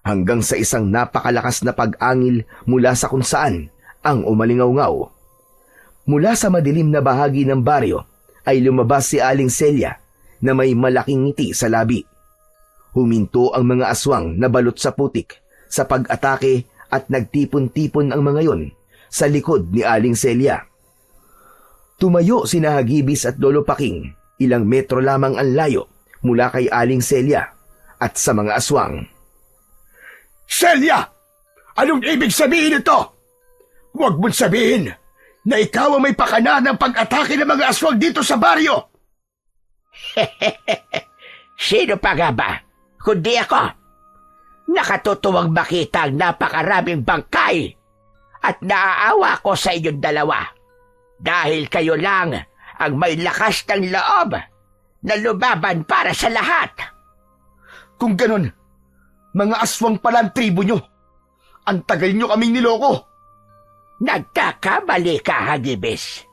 Hanggang sa isang napakalakas na pag-angil mula sa kung saan ang umalingaw-ngaw. Mula sa madilim na bahagi ng baryo ay lumabas si Aling Celia na may malaking ngiti sa labi. Huminto ang mga aswang na balot sa putik sa pag-atake at nagtipon-tipon ang mga yon sa likod ni Aling Celia. Tumayo sina Hagibis at Lolo Paking, ilang metro lamang ang layo mula kay Aling Celia at sa mga aswang. Celia! Anong ibig sabihin ito? Huwag mong sabihin na ikaw ang may pakana ng pag-atake ng mga aswang dito sa baryo! Sino pa nga ba? Kundi ako. Nakatutuwang makita ang napakaraming bangkay At naaawa ko sa inyong dalawa dahil kayo lang ang may lakas ng loob na lumaban para sa lahat. Kung ganon, mga aswang pala ang tribo nyo. Ang tagal nyo kaming niloko. Nagkakamali ka, Hagibis.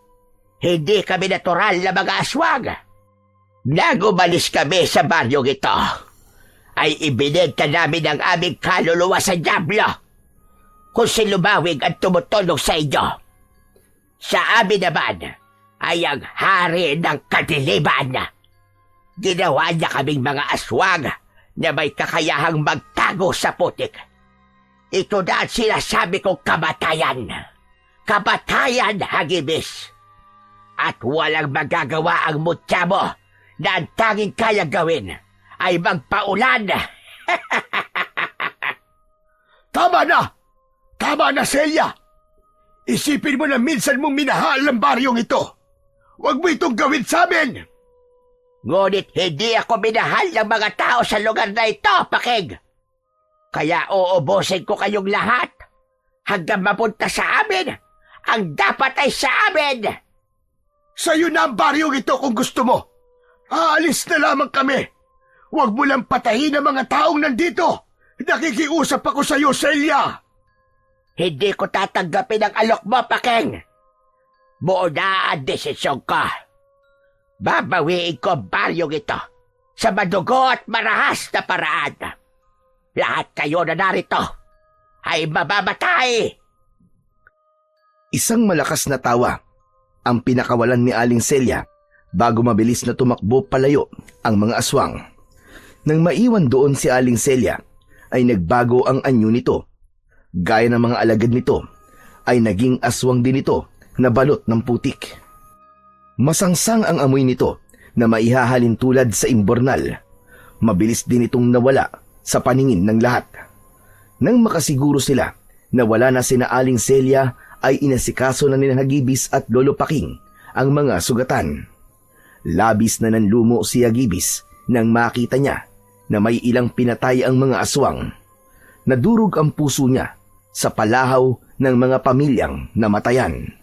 Hindi kami natural na mga aswang. Nang umalis kami sa baryong ito, ay ibinenta namin ang aming kaluluwa sa dyablo kung si Lumawig ang tumutulong sa inyo. Sa amin naman ay ang hari ng kadiliman. Ginawa niya kaming mga aswang na may kakayahang magtago sa putik. Ito na ang sinasabi kong kamatayan. Kamatayan, Hagibis. At walang magagawa ang mutya mo na ang tanging kaya gawin ay magpaulan. Tama na! Tama na, Celia! Isipin mo na minsan mong minahal ang baryong ito. Huwag mo itong gawin sa amin! Ngunit hindi ako minahal ng mga tao sa lugar na ito, Pakig. Kaya uubusin ko kayong lahat hanggang mapunta sa amin. Ang dapat ay sa amin. Sa'yo na ang baryong ito kung gusto mo. Aalis na lamang kami. Huwag mo lang patahin ang mga taong nandito. Nakikiusap ako sa'yo, Celia. Hindi ko tatanggapin ang alok mo, Pakeng. Buo na ang desisyon ko. Babawiin ko ang baryong ito sa madugo at marahas na paraan. Lahat kayo na narito ay mamamatay. Isang malakas na tawa ang pinakawalan ni Aling Celia bago mabilis na tumakbo palayo ang mga aswang. Nang maiwan doon si Aling Celia, ay nagbago ang anyo nito. Gaya ng mga alagad nito, ay naging aswang din ito na balot ng putik. Masangsang ang amoy nito na maihahalin tulad sa imbornal. Mabilis din itong nawala sa paningin ng lahat. Nang makasiguro sila na wala na sina Aling Celia, ay inasikaso na ni Hagibis at Lolo Paking ang mga sugatan. Labis na nanlumo si Hagibis nang makita niya na may ilang pinatay ang mga aswang. Nadurog ang puso niya sa palahaw ng mga pamilyang namatayan.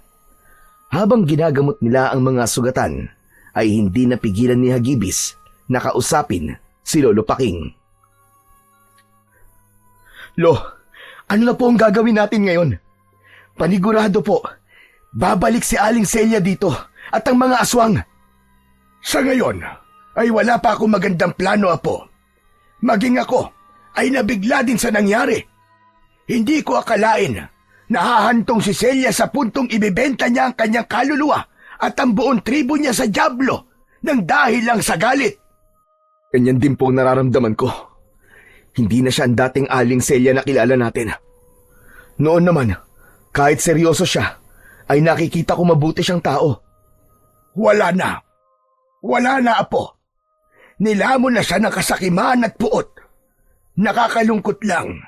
Habang ginagamot nila ang mga sugatan, ay hindi napigilan ni Hagibis na kausapin si Lolo Paking. Lo, ano na po ang gagawin natin ngayon? Panigurado po, babalik si Aling Celia dito at ang mga aswang. Sa ngayon, ay wala pa akong magandang plano, Apo. Maging ako ay nabigla din sa nangyari. Hindi ko akalain na hahantong si Celia sa puntong ibibenta niya ang kanyang kaluluwa at ang buong tribo niya sa dyablo nang dahil lang sa galit. Ganyan din po ang nararamdaman ko. Hindi na siya ang dating Aling Celia na kilala natin. Noon naman, kahit seryoso siya, ay nakikita ko mabuti siyang tao. Wala na. Wala na, Apo. Nilamon na siya ng kasakiman at puot. Nakakalungkot lang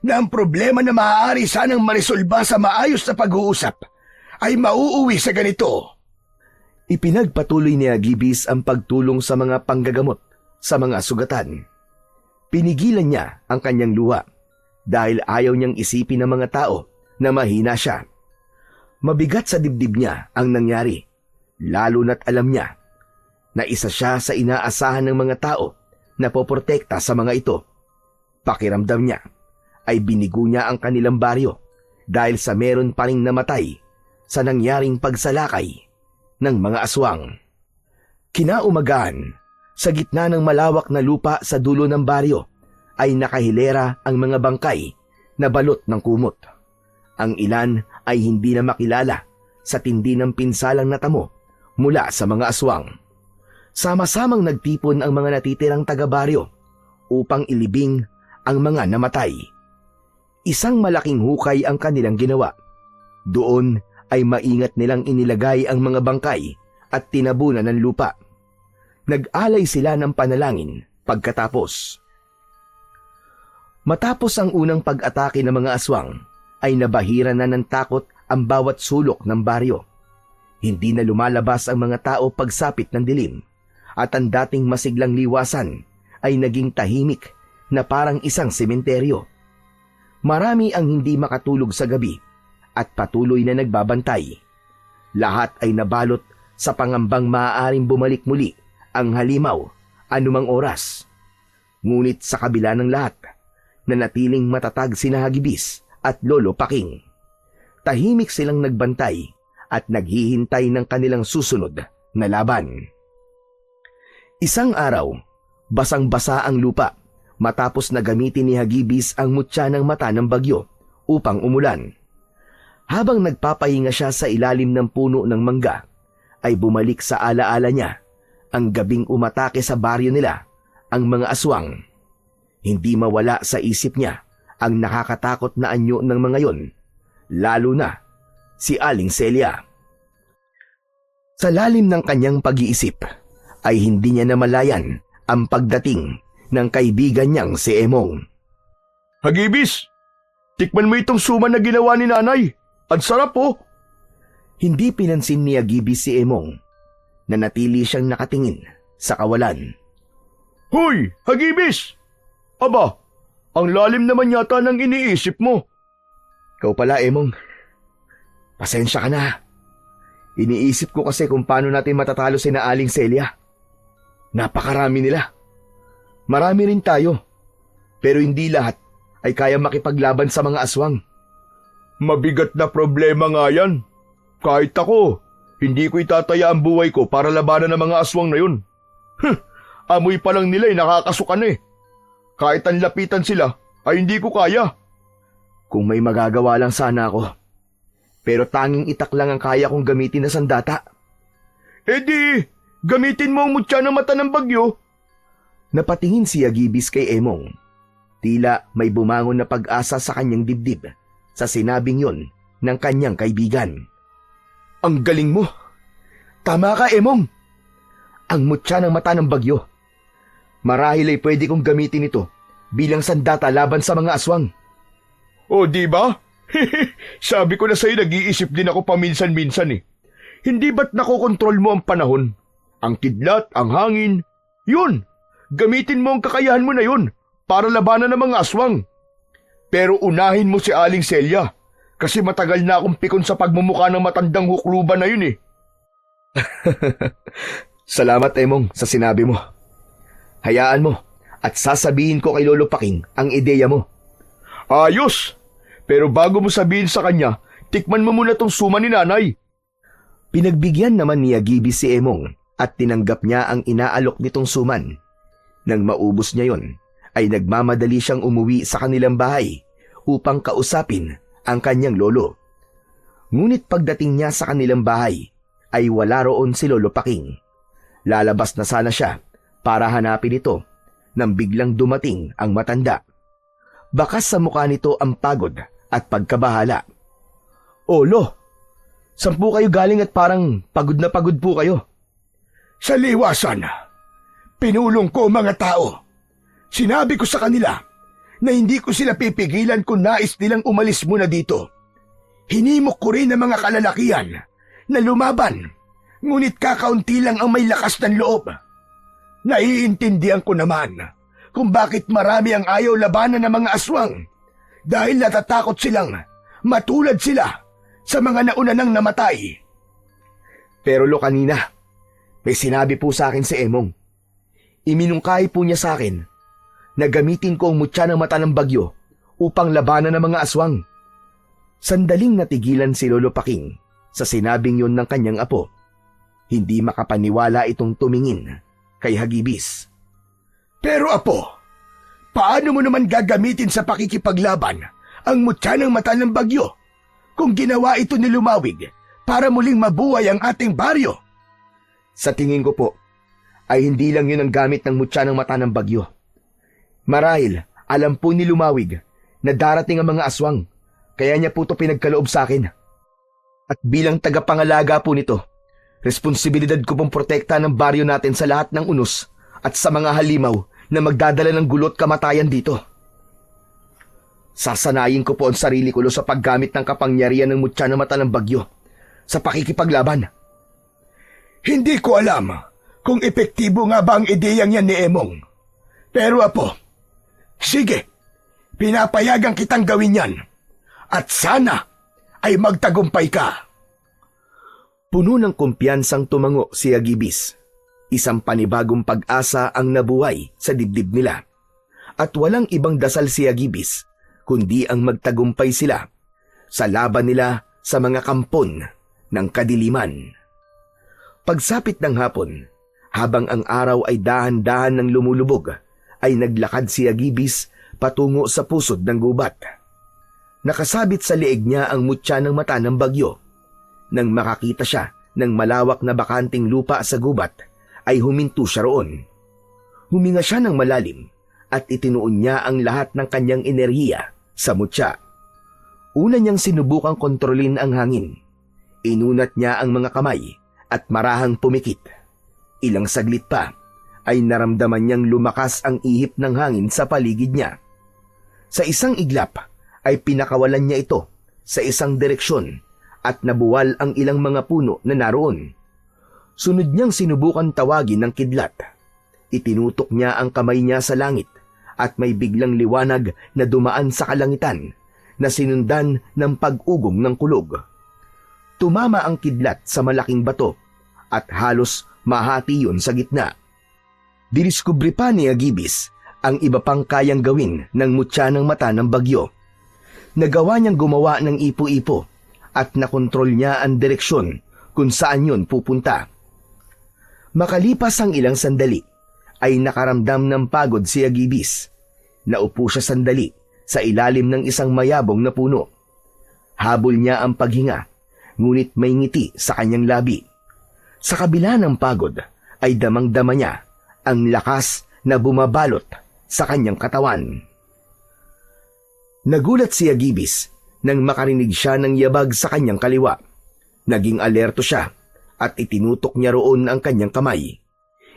na ang problema na maaari sanang marisolba sa maayos na pag-uusap ay mauuwi sa ganito. Ipinagpatuloy ni Hagibis ang pagtulong sa mga panggagamot sa mga sugatan. Pinigilan niya ang kanyang luha dahil ayaw niyang isipin ng mga tao na mahina siya. Mabigat sa dibdib niya ang nangyari, lalo na't alam niya na isa siya sa inaasahan ng mga tao na poprotekta sa mga ito. Pakiramdam niya ay binigo niya ang kanilang baryo dahil sa meron pa ring namatay sa nangyaring pagsalakay ng mga aswang. Kinaumagahan, sa gitna ng malawak na lupa sa dulo ng baryo, ay nakahilera ang mga bangkay na balot ng kumot. Ang ilan ay hindi na makilala sa tindi ng pinsalang natamo mula sa mga aswang. Sama-samang nagtipon ang mga natitirang taga-baryo upang ilibing ang mga namatay. Isang malaking hukay ang kanilang ginawa. Doon ay maingat nilang inilagay ang mga bangkay at tinabunan ng lupa. Nag-alay sila ng panalangin pagkatapos. Matapos ang unang pag-atake ng mga aswang, ay nabahira na ng takot ang bawat sulok ng baryo. Hindi na lumalabas ang mga tao pagsapit ng dilim, at ang dating masiglang liwasan ay naging tahimik na parang isang sementeryo. Marami ang hindi makatulog sa gabi at patuloy na nagbabantay. Lahat ay nabalot sa pangambang maaaring bumalik muli ang halimaw anumang oras. Ngunit sa kabila ng lahat, nanatiling matatag sina Hagibis at Lolo Paking. Tahimik silang nagbantay at naghihintay ng kanilang susunod na laban. Isang araw, basang-basa ang lupa matapos na gamitin ni Hagibis ang mutya ng mata ng bagyo upang umulan. Habang nagpapahinga siya sa ilalim ng puno ng mangga, ay bumalik sa alaala niya ang gabing umatake sa baryo nila ang mga aswang. Hindi mawala sa isip niya ang nakakatakot na anyo ng mga yon, lalo na si Aling Celia. Sa lalim ng kanyang pag-iisip ay hindi niya namalayan ang pagdating ng kaibigan niyang si Emong. Hagibis, tikman mo itong suman na ginawa ni nanay. Ang sarap oh! Hindi pinansin ni Hagibis si Emong. Nanatili siyang nakatingin sa kawalan. Hoy, Hagibis! Aba, ang lalim naman yata ng iniisip mo. Ikaw pala, Emong. Pasensya ka na. Iniisip ko kasi kung paano natin matatalo si na Aling Celia. Napakarami nila. Marami rin tayo. Pero hindi lahat ay kaya makipaglaban sa mga aswang. Mabigat na problema nga yan. Kahit ako, hindi ko itataya ang buhay ko para labanan ng mga aswang na yun. Amoy pa lang nila ay nakakasukan eh. Kahit ang lapitan sila ay hindi ko kaya. Kung may magagawa lang sana ako. Pero tanging itak lang ang kaya kong gamitin na sandata. Eh di, gamitin mo ang mutya ng mata ng bagyo. Napatingin si Hagibis kay Emong. Tila may bumangon na pag-asa sa kanyang dibdib sa sinabing yon ng kanyang kaibigan. Ang galing mo. Tama ka, Emong. Ang mutya ng mata ng bagyo. Marahil ay pwede kong gamitin ito bilang sandata laban sa mga aswang. O di ba? Sabi ko na sa'yo, nag-iisip din ako paminsan-minsan eh. Hindi ba't nakokontrol mo ang panahon? Ang kidlat, ang hangin. Yun, gamitin mo ang kakayahan mo na yun para labanan ng mga aswang. Pero unahin mo si Aling Celia kasi matagal na akong pikon sa pagmumukha ng matandang hukluban na yun eh. Salamat, Emong, sa sinabi mo. Hayaan mo at sasabihin ko kay Lolo Paking ang ideya mo. Ayos! Pero bago mo sabihin sa kanya, tikman mo muna tong suma ni nanay. Pinagbigyan naman ni Hagibis si Emong at tinanggap niya ang inaalok nitong suman. Nang maubos niya yon, ay nagmamadali siyang umuwi sa kanilang bahay upang kausapin ang kanyang lolo. Ngunit pagdating niya sa kanilang bahay, ay wala roon si Lolo Paking. Lalabas na sana siya para hanapin ito nang biglang dumating ang matanda. Bakas sa mukha nito ang pagod at pagkabahala. "O, Lo, saan po kayo galing at parang pagod na pagod po kayo?" Sa liwasan, pinulong ko mga tao. Sinabi ko sa kanila na hindi ko sila pipigilan kung nais nilang umalis muna dito. Hinimok ko rin ang mga kalalakihan na lumaban, ngunit kakaunti lang ang may lakas ng loob. Naiintindihan ko naman kung bakit marami ang ayaw labanan ng mga aswang dahil natatakot silang matulad sila sa mga nauna nang namatay. Pero Lo, kanina, may sinabi po sa akin si Emong. Iminungkahi po niya sa akin na gamitin ko ang mutya ng mata ng bagyo upang labanan ng mga aswang. Sandaling natigilan si Lolo Paking sa sinabing yon ng kanyang apo. Hindi makapaniwala itong tumingin kay Hagibis. Pero apo, paano mo naman gagamitin sa pakikipaglaban ang mutya ng mata ng bagyo kung ginawa ito ni Lumawig para muling mabuhay ang ating baryo? Sa tingin ko po, ay hindi lang yun ang gamit ng mutya ng mata ng bagyo. Marahil, alam po ni Lumawig na darating ang mga aswang, kaya niya po ito pinagkaloob sa akin. At bilang tagapangalaga po nito, responsibilidad ko pong protekta ng baryo natin sa lahat ng unos at sa mga halimaw na magdadala ng gulo at kamatayan dito. Sasanayin ko po ang sarili ko sa paggamit ng kapangyarihan ng mutya ng mata ng bagyo sa pakikipaglaban. Hindi ko alam kung epektibo nga ba ang ideyang yan ni Emong. Pero apo, sige, pinapayagan kitang gawin yan. At sana ay magtagumpay ka. Puno ng kumpiyansang tumango si Agibis. Isang panibagong pag-asa ang nabuhay sa dibdib nila. At walang ibang dasal si Agibis, kundi ang magtagumpay sila sa laban nila sa mga kampon ng kadiliman. Pagsapit ng hapon, habang ang araw ay dahan-dahan ng lumulubog, ay naglakad si Agibis patungo sa pusod ng gubat. Nakasabit sa leeg niya ang mutya ng mata ng bagyo. Nang makakita siya ng malawak na bakanting lupa sa gubat, ay huminto siya roon. Huminga siya ng malalim at itinuon niya ang lahat ng kanyang enerhiya sa mutya. Una niyang sinubukang kontrolin ang hangin. Inunat niya ang mga kamay at marahang pumikit. Ilang saglit pa ay naramdaman niyang lumakas ang ihip ng hangin sa paligid niya. Sa isang iglap ay pinakawalan niya ito sa isang direksyon at nabuwal ang ilang mga puno na naroon. Sunod niyang sinubukan tawagin ng kidlat. Itinutok niya ang kamay niya sa langit at may biglang liwanag na dumaan sa kalangitan na sinundan ng pag-ugong ng kulog. Tumama ang kidlat sa malaking bato at halos mahati yun sa gitna. Diniskubre pa ni Agibis ang iba pang kayang gawin ng mutya ng mata ng bagyo. Nagawa niyang gumawa ng ipo-ipo at nakontrol niya ang direksyon kung saan yun pupunta. Makalipas ang ilang sandali, ay nakaramdam ng pagod si Agibis. Naupo siya sandali sa ilalim ng isang mayabong na puno. Habol niya ang paghinga, ngunit may ngiti sa kanyang labi. Sa kabila ng pagod, ay damang-dama niya ang lakas na bumabalot sa kanyang katawan. Nagulat si Agibis nang makarinig siya ng yabag sa kanyang kaliwa. Naging alerto siya at itinutok niya roon ang kanyang kamay.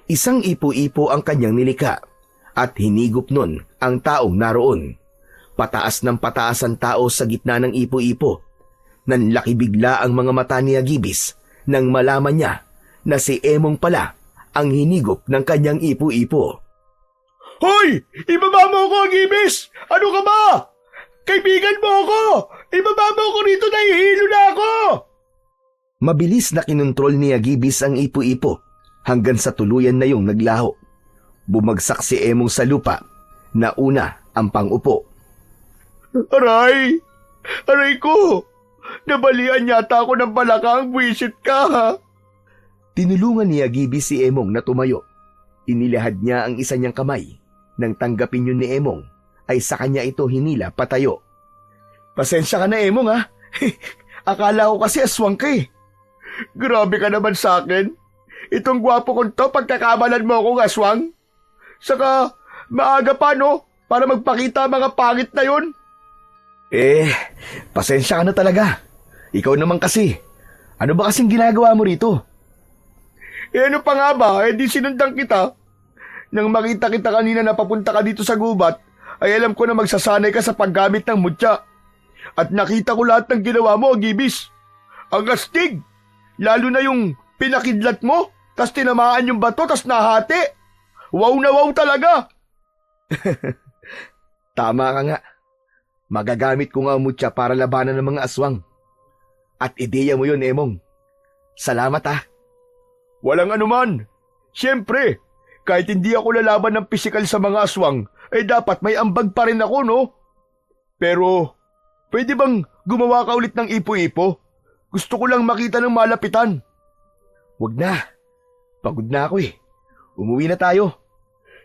Isang ipo-ipo ang kanyang nilika at hinigop nun ang taong naroon. Pataas ng pataas ang tao sa gitna ng ipo-ipo. Nanlaki bigla ang mga mata ni Agibis nang malaman niya na si Emong pala ang hinigop ng kanyang ipo-ipo. Hoy! Ibaba mo ako, Agibis! Ano ka ba? Kaibigan mo ako! Ibaba mo ako rito, nahihilo na ako! Mabilis na kinontrol ni Agibis ang ipo-ipo hanggang sa tuluyan na yung naglaho. Bumagsak si Emong sa lupa na una ang pang-upo. Aray! Aray ko! Nabalian yata ako ng balakang, buwisit ka ha! Tinulungan ni Agibis si Emong na tumayo. Inilahad niya ang isa niyang kamay. Nang tanggapin yun ni Emong, ay sa kanya ito hinila patayo. Pasensya ka na, Emong ha! Akala ko kasi aswang ka eh. Grabe ka naman sa akin. Itong gwapo kong to, pagkakamalan mo akong aswang. Saka, maaga pa no, para magpakita mga pangit na yon. Pasensya ka na talaga. Ikaw naman kasi. Ano ba kasing ginagawa mo rito? Ano pa nga ba, di sinundan kita. Nang makita kita kanina na papunta ka dito sa gubat, ay alam ko na magsasanay ka sa paggamit ng mutya. At nakita ko lahat ng ginawa mo, Agibis. Ang astig! Lalo na yung pinakidlat mo, tas tinamaan yung bato, tas nahati. Wow na wow talaga! Tama ka nga. Magagamit ko nga ang mutya para labanan ng mga aswang. At ideya mo yun, Emong. Salamat ah. Walang anuman. Siyempre, kahit hindi ako lalaban ng pisikal sa mga aswang, ay dapat may ambag pa rin ako, no? Pero, pwede bang gumawa ka ulit ng ipo-ipo? Gusto ko lang makita ng malapitan. Wag na. Pagod na ako eh. Umuwi na tayo.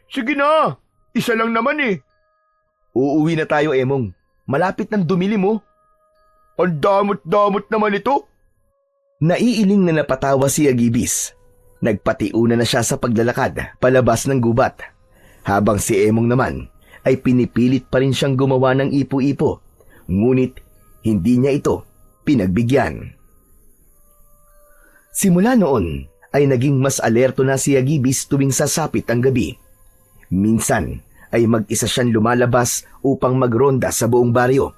Sige na. Isa lang naman eh. Uuwi na tayo, Emong. Malapit ng dumilim mo. Ang damot-damot naman ito. Naiiling na napatawa si Agibis. Nagpatiuna na siya sa paglalakad palabas ng gubat. Habang si Emong naman ay pinipilit pa rin siyang gumawa ng ipo-ipo. Ngunit hindi niya ito pinagbigyan. Simula noon ay naging mas alerto na si Agibis tuwing sasapit ang gabi. Minsan ay mag-isa siyang lumalabas upang magronda sa buong baryo.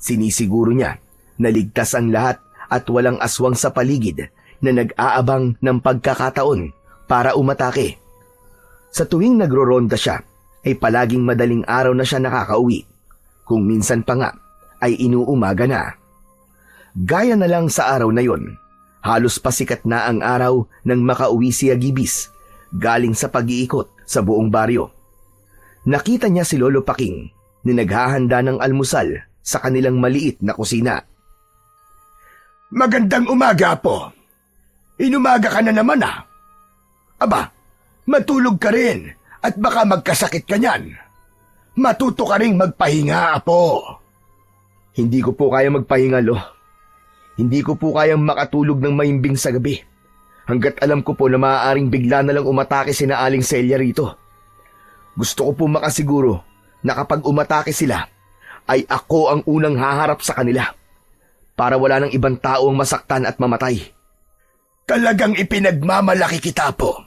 Sinisiguro niya na ligtas ang lahat at walang aswang sa paligid na nag-aabang ng pagkakataon para umatake. Sa tuwing nagroronda siya ay palaging madaling araw na siya nakakauwi. Kung minsan pa nga ay inuumaga na. Gaya na lang sa araw na yon, halos pasikat na ang araw nang makauwi si Agibis galing sa pag-iikot sa buong baryo. Nakita niya si Lolo Paking na naghahanda ng almusal sa kanilang maliit na kusina. Magandang umaga po. Inumaga ka na naman ah. Aba, matulog ka rin at baka magkasakit ka niyan. Matuto ka ring magpahinga, Apo. Hindi ko po kaya magpahinga, Lo. Hindi ko po kayang makatulog ng mahimbing sa gabi. Hanggat alam ko po na maaaring bigla na lang umatake sina Aling Celia rito. Gusto ko po makasiguro na kapag umatake sila, ay ako ang unang haharap sa kanila para wala ng ibang tao ang masaktan at mamatay. Talagang ipinagmamalaki kita, Apo.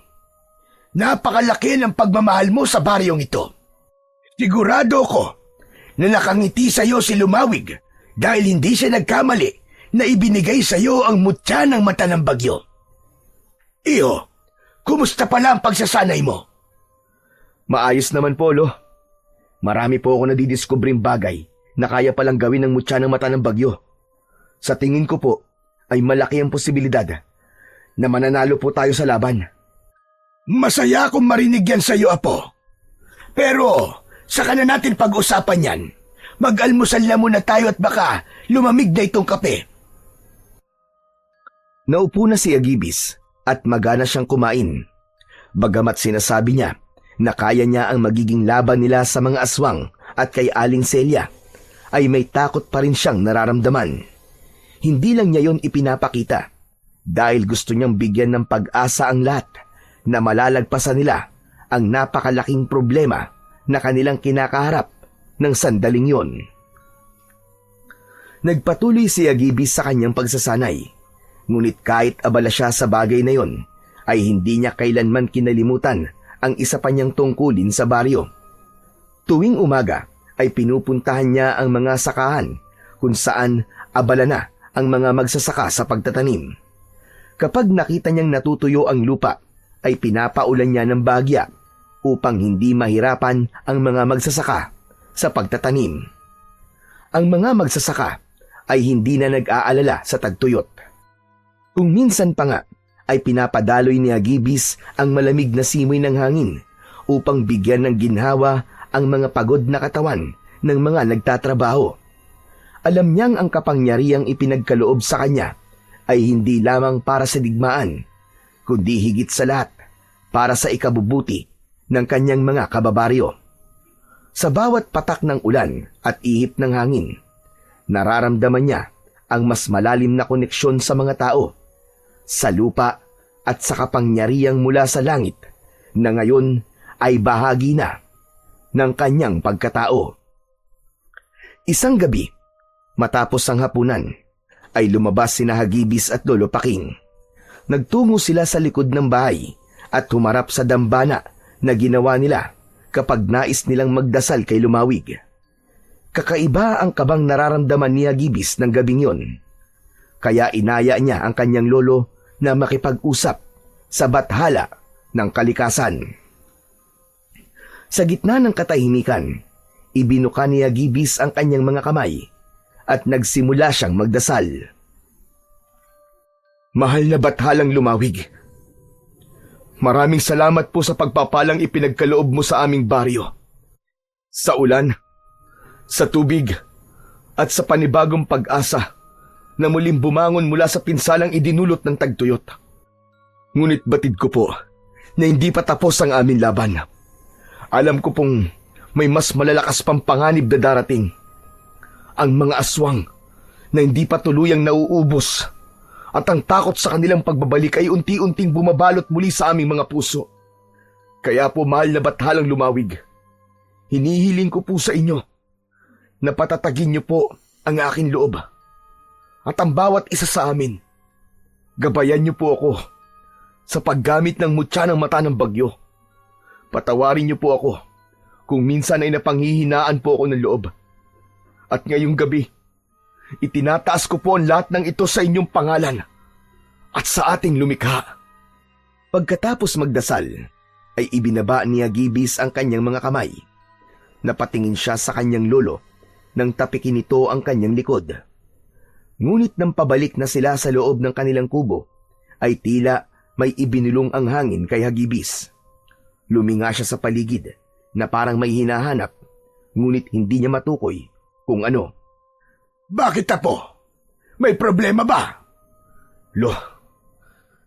Napakalaki ng pagmamahal mo sa baryong ito. Sigurado ko na nakangiti sa iyo si Lumawig dahil hindi siya nagkamali na ibinigay sa iyo ang mutya ng mata ng bagyo. Iyo, kumusta pala ang pagsasanay mo? Maayos naman po, Lo. Marami po ako nadidiskubreng bagay na kaya palang gawin ng mutya ng mata ng bagyo. Sa tingin ko po ay malaki ang posibilidad na mananalo po tayo sa laban. Masaya akong marinig yan sa iyo, Apo. Pero, saka na natin pag-usapan yan. Mag-almusal na muna tayo at baka lumamig na itong kape. Naupo na si Agibis at magana siyang kumain. Bagamat sinasabi niya na kaya niya ang magiging laban nila sa mga aswang at kay Aling Celia, ay may takot pa rin siyang nararamdaman. Hindi lang niya yon ipinapakita dahil gusto niyang bigyan ng pag-asa ang lahat na malalagpasan nila ang napakalaking problema na kanilang kinakaharap ng sandaling yon. Nagpatuloy si Agibis sa kanyang pagsasanay, ngunit kahit abala siya sa bagay na yon, ay hindi niya kailanman kinalimutan ang isa pa niyang tungkulin sa baryo. Tuwing umaga ay pinupuntahan niya ang mga sakahan kung saan abala na ang mga magsasaka sa pagtatanim. Kapag nakita niyang natutuyo ang lupa, ay pinapaulan niya ng bagya upang hindi mahirapan ang mga magsasaka sa pagtatanim. Ang mga magsasaka ay hindi na nag-aalala sa tagtuyot. Kung minsan pa nga ay pinapadaloy ni Agibis ang malamig na simoy ng hangin upang bigyan ng ginhawa ang mga pagod na katawan ng mga nagtatrabaho. Alam niyang ang kapangyarihang ipinagkaloob sa kanya ay hindi lamang para sa digmaan, kundi higit sa lahat para sa ikabubuti ng kanyang mga kababaryo. Sa bawat patak ng ulan at ihip ng hangin, nararamdaman niya ang mas malalim na koneksyon sa mga tao, sa lupa at sa kapangyarihang mula sa langit na ngayon ay bahagi na ng kanyang pagkatao. Isang gabi, matapos ang hapunan, ay lumabas sina Agibis at Lolo Paking. Nagtungo sila sa likod ng bahay at humarap sa dambana na ginawa nila kapag nais nilang magdasal kay Lumawig. Kakaiba ang kabang nararamdaman ni Agibis ng gabing yon. Kaya inaya niya ang kanyang lolo na makipag-usap sa bathala ng kalikasan. Sa gitna ng katahimikan, ibinuka ni Agibis ang kanyang mga kamay at nagsimula siyang magdasal. Mahal na bathalang Lumawig, maraming salamat po sa pagpapalang ipinagkaloob mo sa aming baryo. Sa ulan, sa tubig, at sa panibagong pag-asa na muling bumangon mula sa pinsalang idinulot ng tagtuyot. Ngunit batid ko po na hindi pa tapos ang aming laban. Alam ko pong may mas malalakas pang panganib na darating. Ang mga aswang na hindi pa tuluyang nauubos at ang takot sa kanilang pagbabalik ay unti-unting bumabalot muli sa aming mga puso. Kaya po mahal na bathalang Lumawig, hinihiling ko po sa inyo na patatagin niyo po ang aking loob. At ang bawat isa sa amin, gabayan niyo po ako sa paggamit ng mutya ng mata ng bagyo. Patawarin niyo po ako kung minsan ay napanghihinaan po ako ng loob. At ngayong gabi, itinataas ko po ang lahat ng ito sa inyong pangalan at sa ating lumikha. Pagkatapos magdasal, ay ibinaba ni Agibis ang kanyang mga kamay. Napatingin siya sa kanyang lolo nang tapikin nito ang kanyang likod. Ngunit nang pabalik na sila sa loob ng kanilang kubo, ay tila may ibinulong ang hangin kay Hagibis. Luminga siya sa paligid na parang may hinahanap, ngunit hindi niya matukoy kung ano. Bakit, Apo? May problema ba? Lo,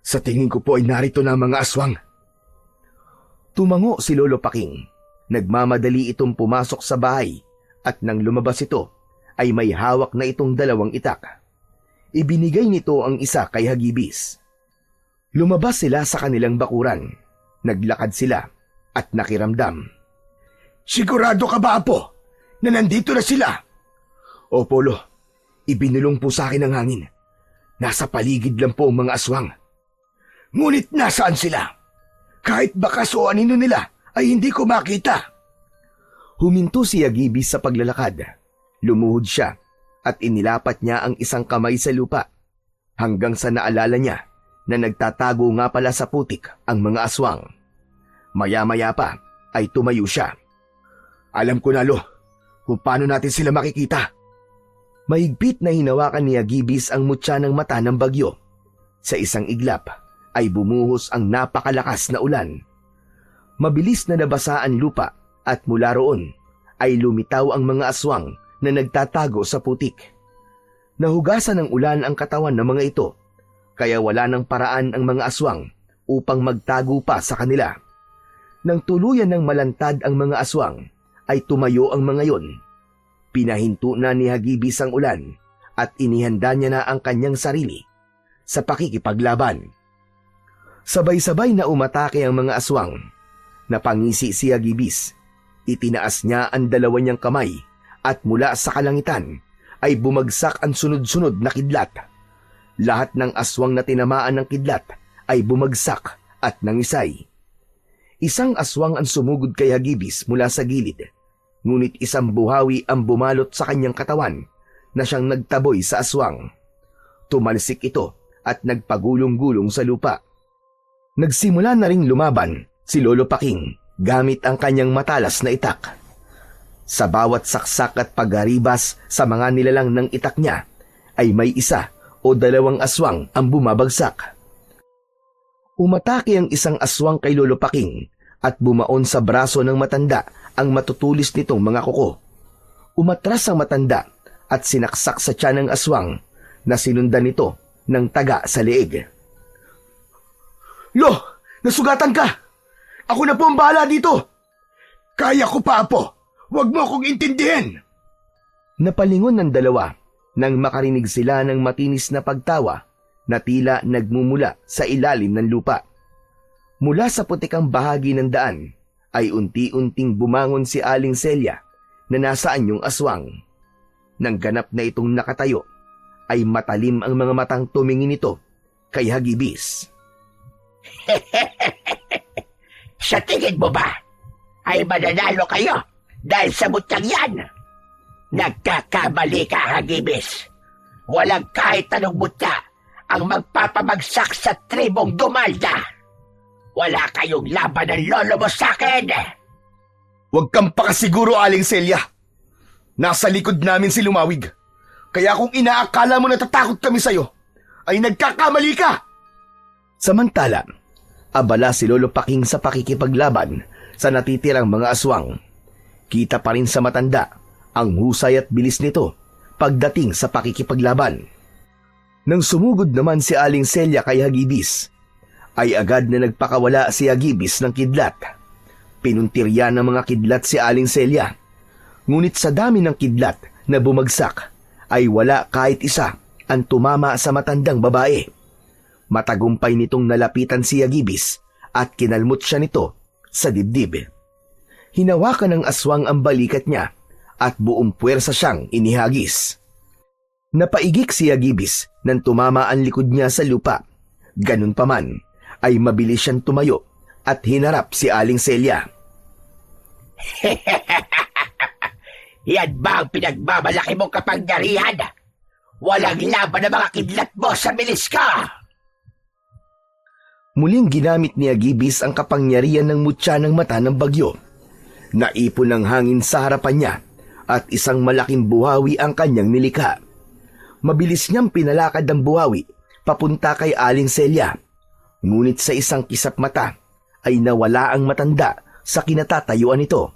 sa tingin ko po ay narito na ang mga aswang. Tumango si Lolo Paking. Nagmamadali itong pumasok sa bahay at nang lumabas ito ay may hawak na itong dalawang itak. Ibinigay nito ang isa kay Hagibis. Lumabas sila sa kanilang bakuran. Naglakad sila at nakiramdam. Sigurado ka ba, Apo, na nandito na sila? Opo, Lo. Ibinulong po sa akin ang hangin. Nasa paligid lang po ang mga aswang. Ngunit nasaan sila? Kahit bakas o anino nila ay hindi ko makita. Huminto si Hagibis sa paglalakad. Lumuhod siya at inilapat niya ang isang kamay sa lupa hanggang sa naalala niya na nagtatago nga pala sa putik ang mga aswang. Maya-maya pa ay tumayo siya. Alam ko na, Lo, kung paano natin sila makikita. Mahigpit na hinawakan ni Hagibis ang mutya ng mata ng bagyo. Sa isang iglap ay bumuhos ang napakalakas na ulan. Mabilis na nabasa ang lupa at mula roon ay lumitaw ang mga aswang na nagtatago sa putik. Nahugasan ng ulan ang katawan ng mga ito, kaya wala ng paraan ang mga aswang upang magtago pa sa kanila. Nang tuluyan ng malantad ang mga aswang, ay tumayo ang mga yon. Pinahinto na ni Hagibis ang ulan at inihanda niya na ang kanyang sarili sa pakikipaglaban. Sabay-sabay na umatake ang mga aswang. Napangisi si Hagibis. Itinaas niya ang dalawa niyang kamay at mula sa kalangitan ay bumagsak ang sunod-sunod na kidlat. Lahat ng aswang na tinamaan ng kidlat ay bumagsak at nangisay. Isang aswang ang sumugod kay Hagibis mula sa gilid, ngunit isang buhawi ang bumalot sa kanyang katawan na siyang nagtaboy sa aswang. Tumalsik ito at nagpagulong-gulong sa lupa. Nagsimula na ring lumaban si Lolo Paking gamit ang kanyang matalas na itak. Sa bawat saksak at pagharibas sa mga nilalang ng itak niya ay may isa o dalawang aswang ang bumabagsak. Umatake ang isang aswang kay Lolo Paking at bumaon sa braso ng matanda ang matutulis nitong mga kuko. Umatras ang matanda at sinaksak sa tiyan ng aswang na sinundan nito ng taga sa leeg. Lo, nasugatan ka! Ako na po ang bahala dito! Kaya ko pa, Apo! Huwag mo akong intindihin! Napalingon ng dalawa nang makarinig sila ng matinis na pagtawa na tila nagmumula sa ilalim ng lupa. Mula sa putikang bahagi ng daan ay unti-unting bumangon si Aling Celia na nasaan yung aswang. Nang ganap na itong nakatayo, ay matalim ang mga matang tumingin nito kay Hagibis. Sa tingin mo ba ay mananalo kayo dahil sa mutyang yan? Nagkakamali ka, Hagibis. Walang kahit anong mutya ang magpapabagsak sa tribong Dumalda. Wala kayong laban ng lolo mo sa akin. Huwag kang pakasiguro, Aling Celia. Nasa likod namin si Lumawig. Kaya kung inaakala mo natatakot kami sa'yo, ay nagkakamali ka! Samantala, abala si Lolo Paking sa pakikipaglaban sa natitirang mga aswang. Kita pa rin sa matanda ang husay at bilis nito pagdating sa pakikipaglaban. Nang sumugod naman si Aling Celia kay Hagibis, ay agad na nagpakawala si Hagibis ng kidlat. Pinuntirya ng mga kidlat si Aling Celia. Ngunit sa dami ng kidlat na bumagsak, ay wala kahit isa ang tumama sa matandang babae. Matagumpay nitong nalapitan si Hagibis at kinalmot siya nito sa dibdib. Hinawakan ng aswang ang balikat niya at buong puwersa siyang inihagis. Napaigik si Hagibis nang tumama ang likod niya sa lupa. Ganun pa man, ay mabilis siyang tumayo at hinarap si Aling Celia. Yan ba ang pinagmamalaki mong kapangyarihan? Walang laban ng mga kidlat mo sa bilis ka! Muling ginamit ni Hagibis ang kapangyarihan ng mutya ng mata ng bagyo. Naipon ng hangin sa harapan niya at isang malaking buhawi ang kanyang nilikha. Mabilis niyang pinalakad ang buhawi papunta kay Aling Celia. Ngunit sa isang kisap mata ay nawala ang matanda sa kinatatayuan nito.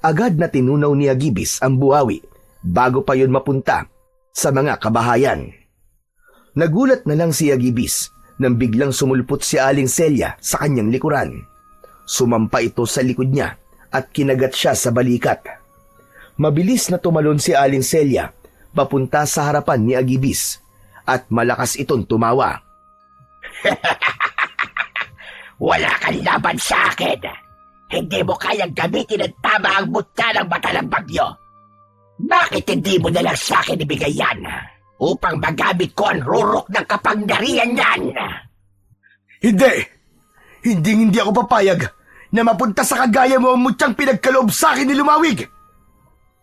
Agad na tinunaw ni Agibis ang buhawi bago pa yun mapunta sa mga kabahayan. Nagulat na lang si Agibis nang biglang sumulpot si Aling Celia sa kanyang likuran. Sumampa ito sa likod niya at kinagat siya sa balikat. Mabilis na tumalon si Aling Celia papunta sa harapan ni Agibis at malakas itong tumawa. Wala kang laban sa akin. Hindi mo kayang gamitin ng tama ang mutya ng mata ng bagyo. Bakit hindi mo na lang sa akin ibigay yan upang magamit ko ang rurok ng kapangyarihan yan? Hindi! Hindi ako papayag na mapunta sa kagaya mo ang mutyang pinagkaloob sa akin ni Lumawig!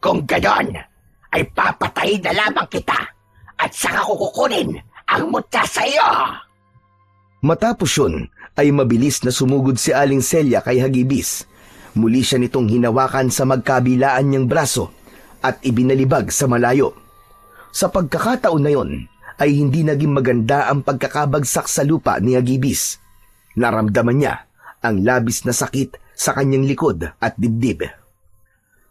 Kung ganon, ay papatayin na lamang kita at saka kukunin ang mutya sa iyo. Matapos yun, ay mabilis na sumugod si Aling Celia kay Agibis. Muli siya nitong hinawakan sa magkabilaan niyang braso at ibinalibag sa malayo. Sa pagkakataon na yon, ay hindi naging maganda ang pagkakabagsak sa lupa ni Agibis. Naramdaman niya ang labis na sakit sa kanyang likod at dibdib.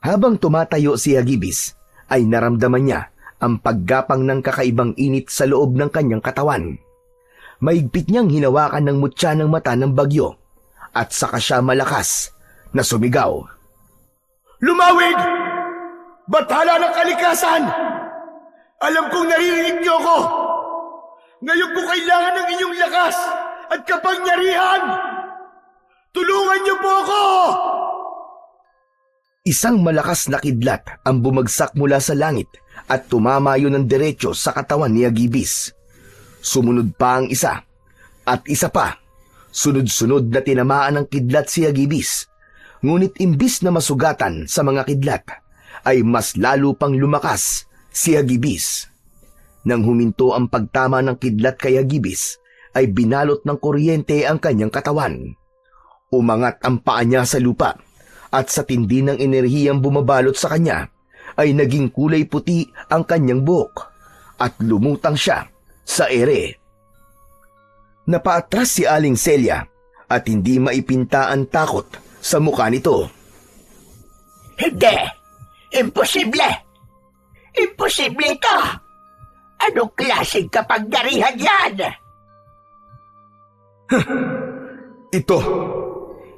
Habang tumatayo si Agibis, ay naramdaman niya ang paggapang ng kakaibang init sa loob ng kanyang katawan. Maigpit niyang hinawakan ng mutya ng mata ng bagyo at saka siya malakas na sumigaw. Lumawig! Bathala ng kalikasan! Alam kong naririnig niyo ako! Ngayon ko kailangan ng inyong lakas at kapangyarihan! Tulungan niyo po ako! Isang malakas na kidlat ang bumagsak mula sa langit at tumama yun ng diretso sa katawan ni Agibis. Sumunod pa ang isa at isa pa. Sunod-sunod na tinamaan ng kidlat si Agibis. Ngunit imbis na masugatan sa mga kidlat, ay mas lalo pang lumakas si Agibis. Nang huminto ang pagtama ng kidlat kay Agibis, ay binalot ng kuryente ang kanyang katawan. Umangat ang paa niya sa lupa at sa tindi ng enerhiyang bumabalot sa kanya, ay naging kulay puti ang kanyang buhok at lumutang siya sa ere. Napaatras si Aling Celia at hindi maipinta ang takot sa mukha nito. Hindi! Imposible! Imposible ito! Anong klaseng kapangyarihan yan?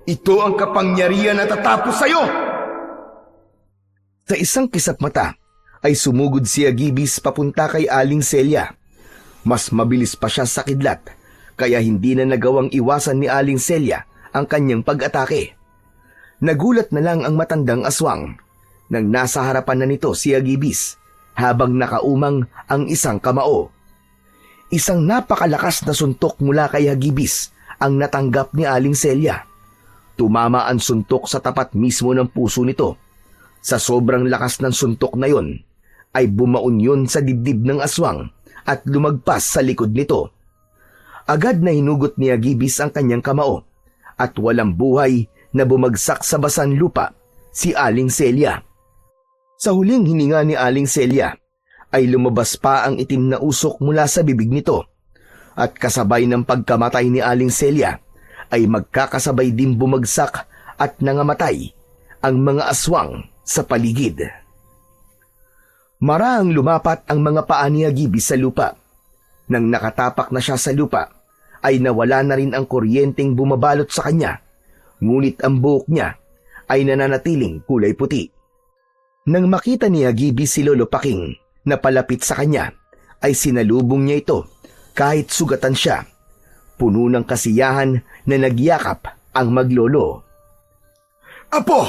Ito ang kapangyarihan na tatapos sa'yo! Sa isang kisap mata, ay sumugod si Agibis papunta kay Aling Celia. Mas mabilis pa siya sa kidlat, kaya hindi na nagawang iwasan ni Aling Celia ang kanyang pag-atake. Nagulat na lang ang matandang aswang nang nasa harapan na nito si Agibis habang nakaumang ang isang kamao. Isang napakalakas na suntok mula kay Agibis ang natanggap ni Aling Celia. Tumama ang suntok sa tapat mismo ng puso nito. Sa sobrang lakas ng suntok na yon, ay bumaon yun sa dibdib ng aswang at lumagpas sa likod nito. Agad na hinugot ni Agibis ang kanyang kamao at walang buhay na bumagsak sa basan lupa si Aling Celia. Sa huling hininga ni Aling Celia ay lumabas pa ang itim na usok mula sa bibig nito at kasabay ng pagkamatay ni Aling Celia ay magkakasabay din bumagsak at nangamatay ang mga aswang sa paligid. Maraang lumapat ang mga paa ni Agibis sa lupa. Nang nakatapak na siya sa lupa, ay nawala na rin ang kuryenteng bumabalot sa kanya, ngunit ang buhok niya ay nananatiling kulay puti. Nang makita ni Agibis si Lolo Paking na palapit sa kanya, ay sinalubong niya ito kahit sugatan siya. Puno ng kasiyahan na nagyakap ang maglolo. Apo,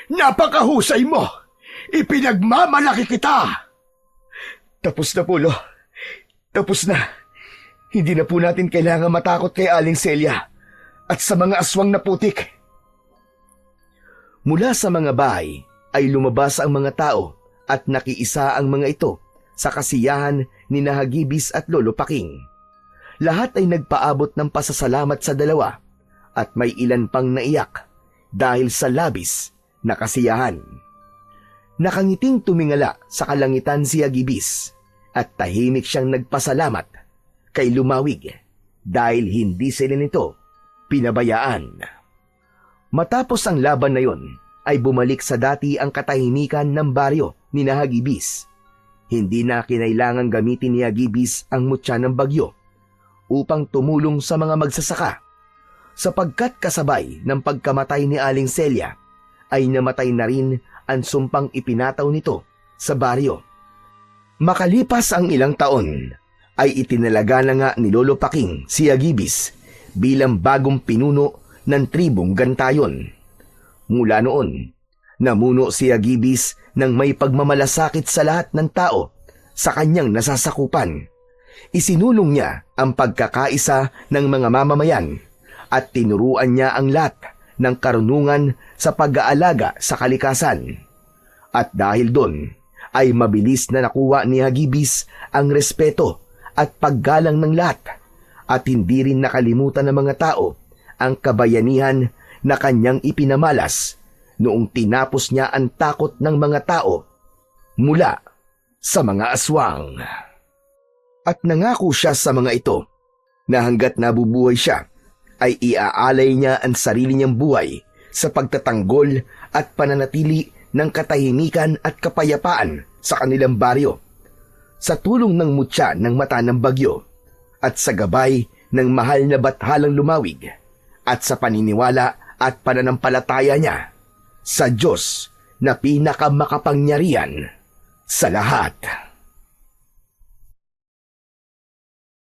napakahusay mo! Ipinagmamalaki kita! Tapos na po, Lo. Tapos na. Hindi na po natin kailangan matakot kay Aling Celia at sa mga aswang na putik. Mula sa mga bahay ay lumabas ang mga tao at nakiisa ang mga ito sa kasiyahan ni Agibis at Lolo Paking. Lahat ay nagpaabot ng pasasalamat sa dalawa at may ilan pang naiyak dahil sa labis na kasiyahan. Nakangiting tumingala sa kalangitan si Agibis at tahimik siyang nagpasalamat kay Lumawig dahil hindi sila nito pinabayaan. Matapos ang laban na yon, ay bumalik sa dati ang katahimikan ng baryo ni Hagibis. Hindi na kinailangang gamitin ni Hagibis ang mutya ng bagyo upang tumulong sa mga magsasaka, sapagkat kasabay ng pagkamatay ni Aling Celia ay namatay na rin ang sumpang ipinataw nito sa baryo. Makalipas ang ilang taon, ay itinalaga na nga ni Lolo Paking si Hagibis bilang bagong pinuno ng tribong Gantayon. Mula noon, namuno si Hagibis ng may pagmamalasakit sa lahat ng tao sa kanyang nasasakupan. Isinulong niya ang pagkakaisa ng mga mamamayan at tinuruan niya ang lahat ng karunungan sa pag-aalaga sa kalikasan. At dahil doon, ay mabilis na nakuha ni Hagibis ang respeto at paggalang ng lahat, at hindi rin nakalimutan ng mga tao ang kabayanihan na kanyang ipinamalas noong tinapos niya ang takot ng mga tao mula sa mga aswang. At nangako siya sa mga ito na hanggat nabubuhay siya ay iaalay niya ang sarili niyang buhay sa pagtatanggol at pananatili ng katahimikan at kapayapaan sa kanilang baryo, sa tulong ng mutya ng mata ng bagyo at sa gabay ng mahal na bathalang Lumawig, at sa paniniwala at pananampalataya niya sa Diyos na pinakamakapangyarihan sa lahat.